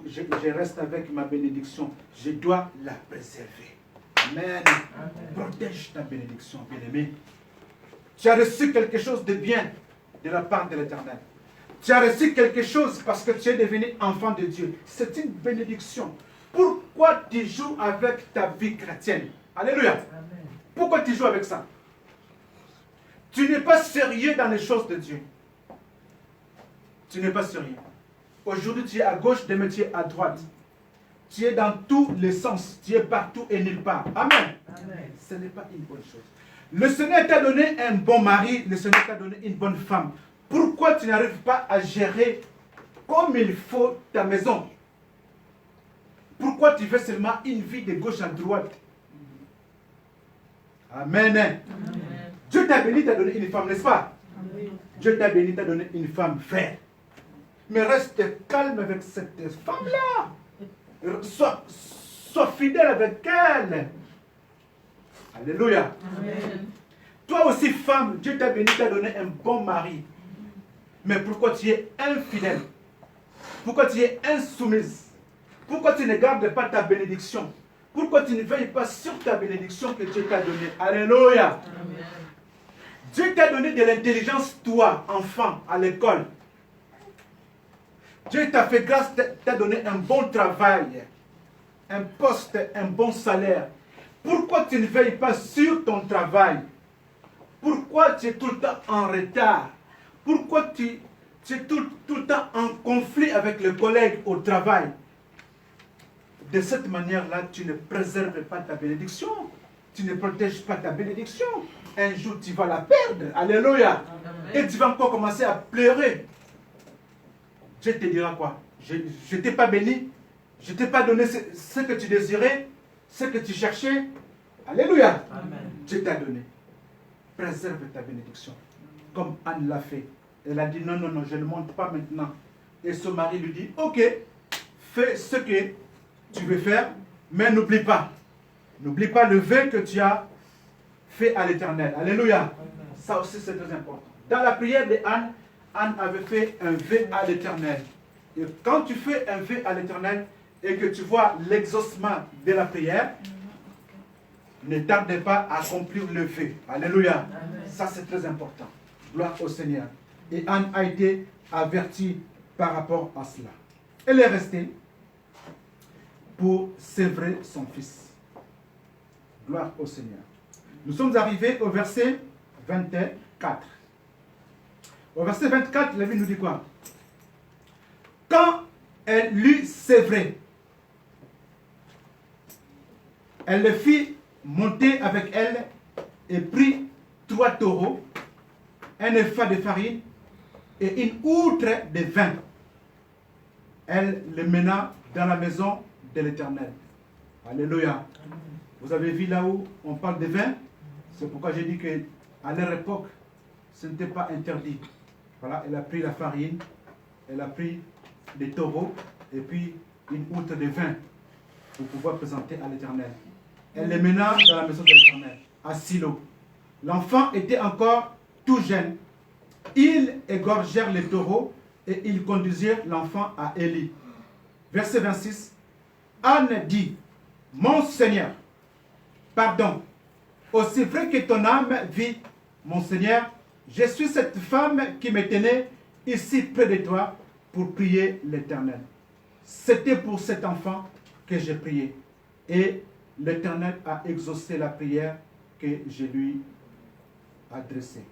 Je reste avec ma bénédiction. Je dois la préserver. Amen. Protège ta bénédiction, bien-aimé. Tu as reçu quelque chose de bien de la part de l'Éternel. Tu as reçu quelque chose parce que tu es devenu enfant de Dieu. C'est une bénédiction. Pourquoi tu joues avec ta vie chrétienne? Alléluia. Amen. Pourquoi tu joues avec ça? Tu n'es pas sérieux dans les choses de Dieu. Tu n'es pas sérieux. Aujourd'hui, tu es à gauche, demain tu es à droite. tu es dans tous les sens, tu es partout et nulle part. Amen. Amen. Ce n'est pas une bonne chose. Le Seigneur t'a donné un bon mari, le Seigneur t'a donné une bonne femme. Pourquoi tu n'arrives pas à gérer comme il faut ta maison? Pourquoi tu fais seulement une vie de gauche à droite? Amen. Amen. Dieu t'a béni, t'a donné une femme, n'est-ce pas? Amen. Dieu t'a béni, t'a donné une femme vraie. Mais reste calme avec cette femme-là. Sois fidèle avec elle. Alléluia. Amen. Toi aussi, femme, Dieu t'a béni, t'a donné un bon mari. Mais pourquoi tu es infidèle? Pourquoi tu es insoumise? Pourquoi tu ne gardes pas ta bénédiction? Pourquoi tu ne veilles pas sur ta bénédiction que Dieu t'a donnée? Alléluia. Amen. Dieu t'a donné de l'intelligence, toi, enfant, à l'école. Dieu t'a fait grâce, t'a donné un bon travail, un poste, un bon salaire. Pourquoi tu ne veilles pas sur ton travail? Pourquoi tu es tout le temps en retard? Pourquoi tu es tout le temps en conflit avec les collègues au travail? De cette manière-là, tu ne préserves pas ta bénédiction. Tu ne protèges pas ta bénédiction. Un jour, tu vas la perdre. Alléluia. Et tu vas encore commencer à pleurer. Dieu te dira quoi? Je ne t'ai pas béni. Je ne t'ai pas donné ce que tu désirais, ce que tu cherchais. Alléluia. Amen. Dieu t'a donné. Préserve ta bénédiction. Comme Anne l'a fait. Elle a dit non, non, non, je ne monte pas maintenant. Et son mari lui dit, ok, fais ce que tu veux faire, mais n'oublie pas. N'oublie pas le vœu que tu as fait à l'Éternel. Alléluia. Ça aussi c'est très important. Dans la prière de Anne, Anne avait fait un vœu à l'Éternel. Et quand tu fais un vœu à l'Éternel et que tu vois l'exaucement de la prière, ne tarde pas à accomplir le vœu. Alléluia. Amen. Ça c'est très important. Gloire au Seigneur. Et Anne a été avertie par rapport à cela. Elle est restée pour sévrer son fils. Gloire au Seigneur. Nous sommes arrivés au verset 24. Au verset 24, la Bible nous dit quoi? Quand elle l'eut sévré, elle le fit monter avec elle et prit 3 taureaux, un épha de farine et une outre de vin. Elle le mena dans la maison de l'Éternel. Alléluia. Vous avez vu là où on parle de vin? C'est pourquoi j'ai dit qu'à leur époque, ce n'était pas interdit. Voilà, elle a pris la farine, elle a pris des taureaux et puis une outre de vin pour pouvoir présenter à l'Éternel. Elle les mena dans la maison de l'Éternel, à Silo. L'enfant était encore tout jeune. Ils égorgèrent les taureaux et ils conduisirent l'enfant à Élie. Verset 26. Anne dit, mon Seigneur, pardon, aussi vrai que ton âme vit, mon Seigneur, je suis cette femme qui me tenait ici près de toi pour prier l'Éternel. C'était pour cet enfant que j'ai prié. Et l'Éternel a exaucé la prière que je lui adressée.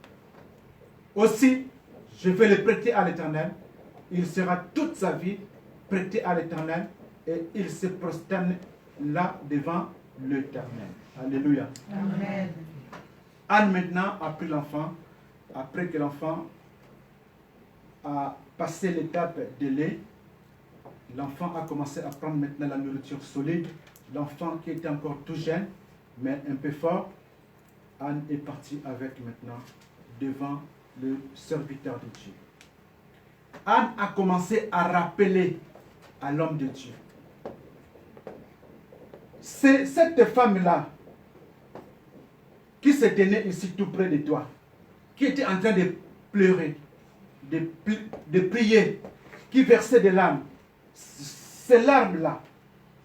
Aussi, je vais le prêter à l'Éternel. Il sera toute sa vie prêté à l'Éternel et il se prosterne là devant l'Éternel. Alléluia. Amen. Anne maintenant a pris l'enfant. Après que l'enfant a passé l'étape de lait, l'enfant a commencé à prendre maintenant la nourriture solide. L'enfant qui était encore tout jeune, mais un peu fort, Anne est partie avec maintenant devant le serviteur de Dieu. Anne a commencé à rappeler à l'homme de Dieu. C'est cette femme-là qui se tenait ici tout près de toi, qui était en train de pleurer, de prier, qui versait des larmes. Ces larmes-là,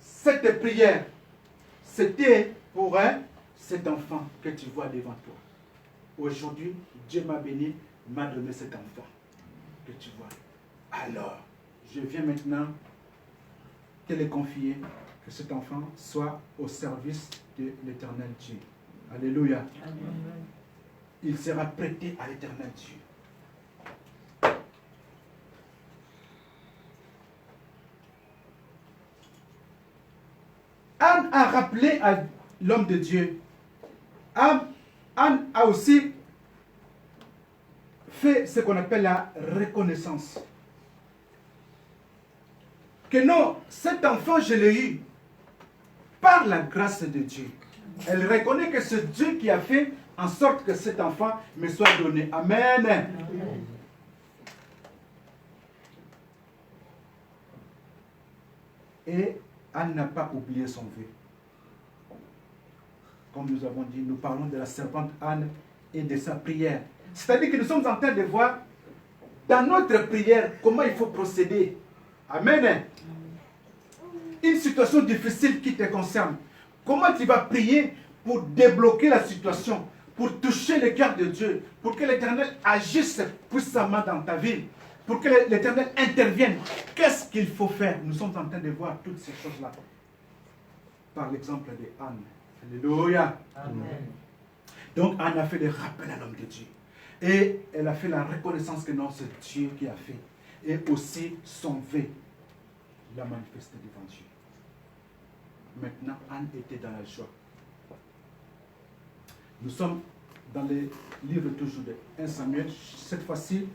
cette prière, c'était pour cet enfant que tu vois devant toi. Aujourd'hui, Dieu m'a béni, m'a donné cet enfant que tu vois. Alors, je viens maintenant te le confier, que cet enfant soit au service de l'Éternel Dieu. Alléluia. Amen. Il sera prêté à l'Éternel Dieu. a rappelé à l'homme de Dieu. Anne a aussi fait ce qu'on appelle la reconnaissance. Que non, cet enfant, je l'ai eu par la grâce de Dieu. Elle reconnaît que c'est Dieu qui a fait en sorte que cet enfant me soit donné. Amen. Amen. Et Anne n'a pas oublié son vœu. Comme nous avons dit, nous parlons de la servante Anne et de sa prière. C'est-à-dire que nous sommes en train de voir dans notre prière comment il faut procéder. Amen. Une situation difficile qui te concerne. Comment tu vas prier pour débloquer la situation, pour toucher le cœur de Dieu, pour que l'Éternel agisse puissamment dans ta vie, pour que l'Éternel intervienne. Qu'est-ce qu'il faut faire? Nous sommes en train de voir toutes ces choses-là par l'exemple de Anne. Alléluia. Amen. Donc Anne a fait des rappels à l'homme de Dieu. Et elle a fait la reconnaissance que non, c'est Dieu qui a fait. Et aussi son vœu l'a manifesté devant Dieu. Maintenant, Anne était dans la joie. Nous sommes dans les livres toujours de 1 Samuel, cette fois-ci,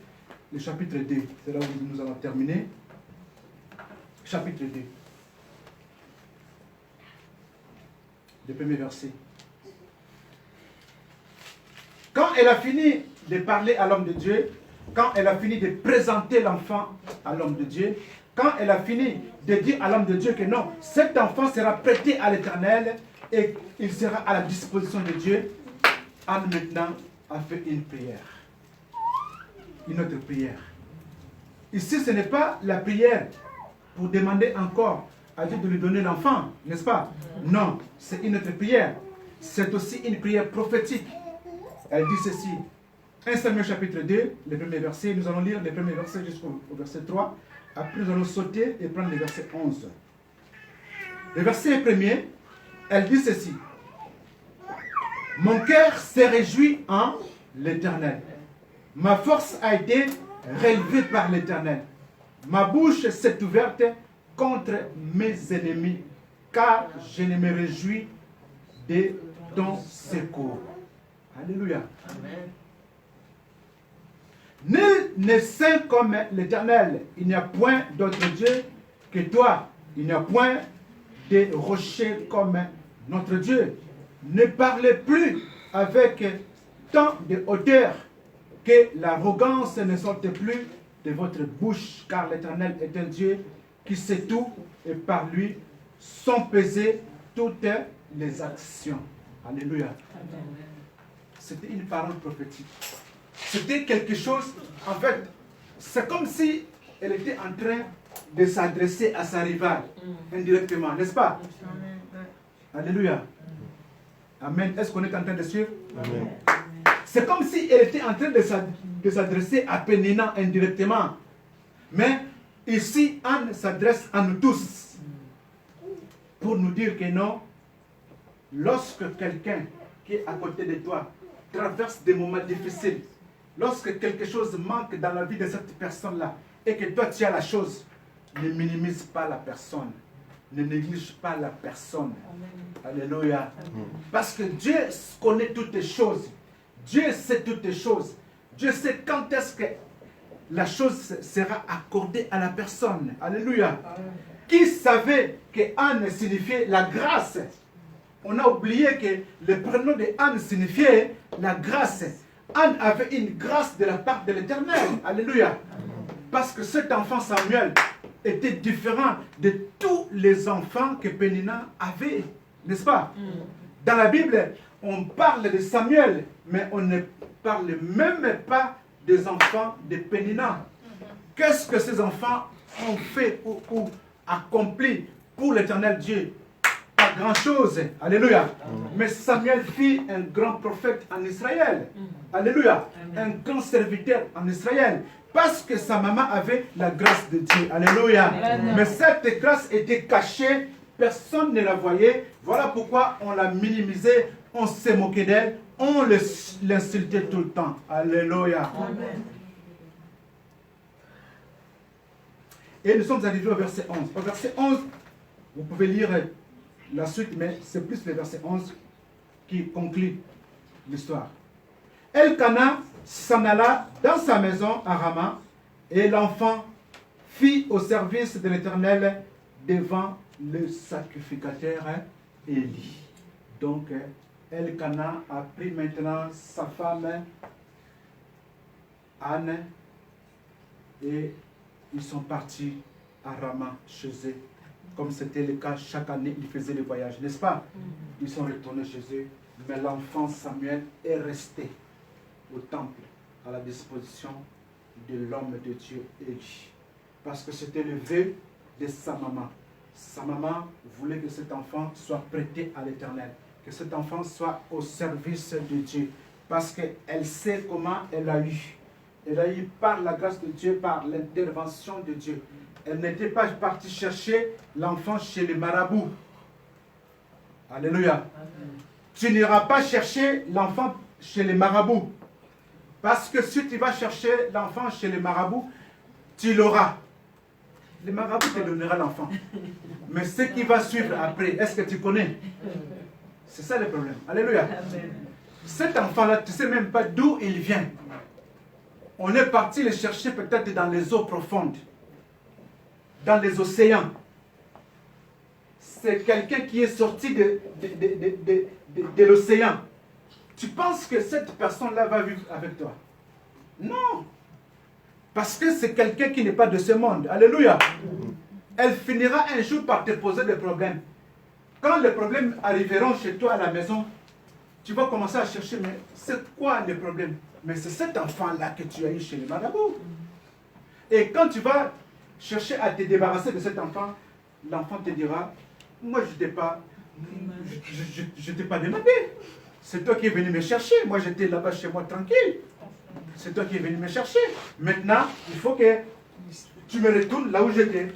le chapitre 2. C'est là où nous allons terminer. Chapitre 2. Le premier verset. Quand elle a fini de parler à l'homme de Dieu, quand elle a fini de présenter l'enfant à l'homme de Dieu, quand elle a fini de dire à l'homme de Dieu que non, cet enfant sera prêté à l'Éternel et il sera à la disposition de Dieu, Anne maintenant a fait une prière. Une autre prière. Ici, ce n'est pas la prière pour demander encore à Dieu de lui donner l'enfant, n'est-ce pas? Non, c'est une autre prière. C'est aussi une prière prophétique. Elle dit ceci. 1 Samuel chapitre 2, le premier verset. Nous allons lire le premier verset jusqu'au verset 3. Après, nous allons sauter et prendre le verset 11. Le verset premier, elle dit ceci. Mon cœur s'est réjoui en l'Éternel. Ma force a été relevée par l'Éternel. Ma bouche s'est ouverte contre mes ennemis, car je ne me réjouis de ton secours. Alléluia. Amen. Nul n'est saint comme l'Éternel. Il n'y a point d'autre Dieu que toi. Il n'y a point de rocher comme notre Dieu. Ne parlez plus avec tant de hauteur, que l'arrogance ne sorte plus de votre bouche, car l'Éternel est un Dieu qui sait tout, et par lui sont pesées toutes les actions. Alléluia. C'était une parole prophétique. C'était quelque chose, en fait, c'est comme si elle était en train de s'adresser à sa rivale, indirectement, n'est-ce pas? Alléluia. Amen. Est-ce qu'on est en train de suivre? Amen. C'est comme si elle était en train de s'adresser à Pénina indirectement. Mais ici, Anne s'adresse à nous tous pour nous dire que non, lorsque quelqu'un qui est à côté de toi traverse des moments difficiles, lorsque quelque chose manque dans la vie de cette personne-là et que toi tu as la chose, ne minimise pas la personne, ne néglige pas la personne. Amen. Alléluia. Amen. Parce que Dieu connaît toutes les choses. Dieu sait toutes les choses. Dieu sait quand est-ce que la chose sera accordée à la personne. Alléluia. Amen. Qui savait que Anne signifiait la grâce? On a oublié que le prénom de Anne signifiait la grâce. Anne avait une grâce de la part de l'Éternel. Alléluia. Parce que cet enfant Samuel était différent de tous les enfants que Pénina avait. N'est-ce pas? Dans la Bible, on parle de Samuel, mais on ne parle même pas des enfants de Pénina. Qu'est-ce que ces enfants ont fait ou accompli pour l'Éternel Dieu? Pas grand-chose. Alléluia. Mais Samuel fit un grand prophète en Israël. Alléluia. Un grand serviteur en Israël. Parce que sa maman avait la grâce de Dieu. Alléluia. Mais cette grâce était cachée. Personne ne la voyait. Voilà pourquoi on l'a minimisée. On se moquait d'elle. On l'insultait tout le temps. Alléluia. Amen. Et nous sommes arrivés au verset 11. Au verset 11, vous pouvez lire la suite, mais c'est plus le verset 11 qui conclut l'histoire. Elkana s'en alla dans sa maison à Rama, et l'enfant fit au service de l'Éternel devant le sacrificateur Élie. Donc, Elkana a pris maintenant sa femme Anne et ils sont partis à Rama chez eux. Comme c'était le cas, chaque année, ils faisaient le voyage, n'est-ce pas? Ils sont retournés chez eux, mais l'enfant Samuel est resté au temple à la disposition de l'homme de Dieu Élie. Parce que c'était le vœu de sa maman. Sa maman voulait que cet enfant soit prêté à l'Éternel, que cet enfant soit au service de Dieu. Parce qu'elle sait comment elle a eu. Elle a eu par la grâce de Dieu, par l'intervention de Dieu. Elle n'était pas partie chercher l'enfant chez les marabouts. Alléluia. Amen. Tu n'iras pas chercher l'enfant chez les marabouts. Parce que si tu vas chercher l'enfant chez les marabouts, tu l'auras. Les marabouts te donneront l'enfant. Mais ce qui va suivre après, est-ce que tu connais? C'est ça le problème. Alléluia. Amen. Cet enfant-là, tu ne sais même pas d'où il vient. On est parti le chercher peut-être dans les eaux profondes, dans les océans. C'est quelqu'un qui est sorti de l'océan. Tu penses que cette personne-là va vivre avec toi? Non. Parce que c'est quelqu'un qui n'est pas de ce monde. Alléluia. Elle finira un jour par te poser des problèmes. Quand les problèmes arriveront chez toi à la maison, tu vas commencer à chercher, mais c'est quoi les problèmes? Mais c'est cet enfant-là que tu as eu chez les marabouts. Et quand tu vas chercher à te débarrasser de cet enfant, l'enfant te dira, moi je t'ai pas demandé. C'est toi qui es venu me chercher. Moi j'étais là-bas chez moi tranquille. C'est toi qui es venu me chercher. Maintenant, il faut que tu me retournes là où j'étais.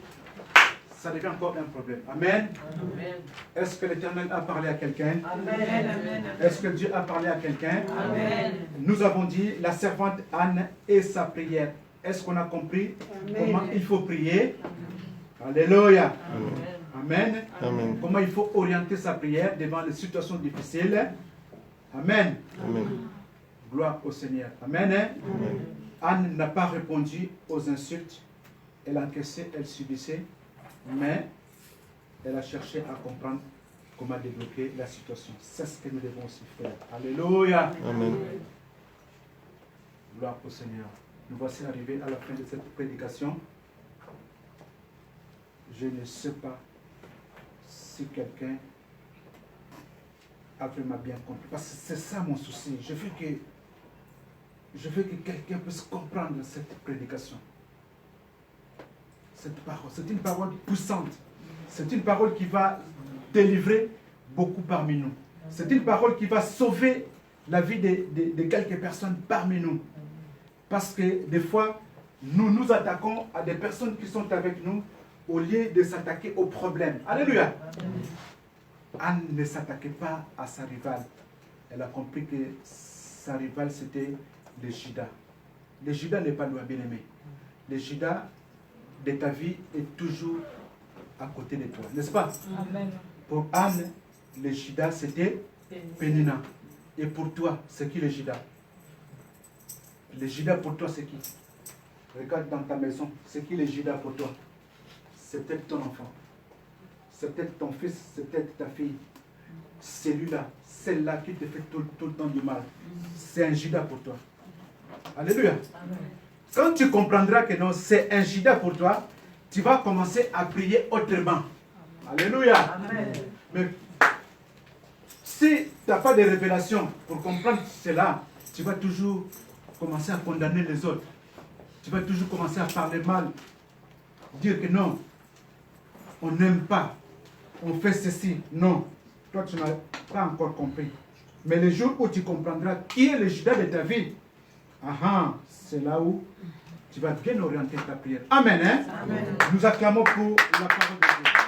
Ça devient encore un problème. Amen. Amen. Est-ce que l'Éternel a parlé à quelqu'un? Amen. Est-ce que Dieu a parlé à quelqu'un? Amen. Nous avons dit la servante Anne et sa prière. Est-ce qu'on a compris comment il faut prier? Alléluia. Amen. Amen. Comment il faut orienter sa prière devant les situations difficiles? Amen. Amen. Gloire au Seigneur. Amen. Amen. Anne n'a pas répondu aux insultes. Elle encaissait, elle subissait. Mais elle a cherché à comprendre comment débloquer la situation. C'est ce que nous devons aussi faire. Alléluia. Amen. Gloire au Seigneur. Nous voici arrivés à la fin de cette prédication. Je ne sais pas si quelqu'un a vraiment bien compris. Parce que c'est ça mon souci. Je veux que quelqu'un puisse comprendre cette prédication. Cette parole, c'est une parole puissante. C'est une parole qui va délivrer beaucoup parmi nous. C'est une parole qui va sauver la vie de quelques personnes parmi nous. Parce que des fois, nous nous attaquons à des personnes qui sont avec nous au lieu de s'attaquer aux problèmes. Alléluia. Anne ne s'attaquait pas à sa rivale. Elle a compris que sa rivale, c'était le Judas. Le Judas n'est pas loin, bien-aimé. Le Judas de ta vie est toujours à côté de toi, n'est-ce pas? Amen. Pour Anne, le Judas, c'était Pénina. Et pour toi, c'est qui le Judas? Le Judas pour toi, c'est qui? Regarde dans ta maison, c'est qui le Judas pour toi? C'est peut-être ton enfant. C'est peut-être ton fils, c'est peut-être ta fille. Celui-là, celle-là qui te fait tout le temps du mal. C'est un Judas pour toi. Alléluia. Amen. Quand tu comprendras que non, c'est un Judas pour toi, tu vas commencer à prier autrement. Alléluia. Amen. Mais si tu n'as pas de révélation pour comprendre cela, tu vas toujours commencer à condamner les autres. Tu vas toujours commencer à parler mal. Dire que non, on n'aime pas, on fait ceci. Non, toi tu n'as pas encore compris. Mais le jour où tu comprendras qui est le Judas de ta vie, c'est là où tu vas bien orienter ta prière. Amen. Hein? Amen. Nous acclamons pour la parole de Dieu.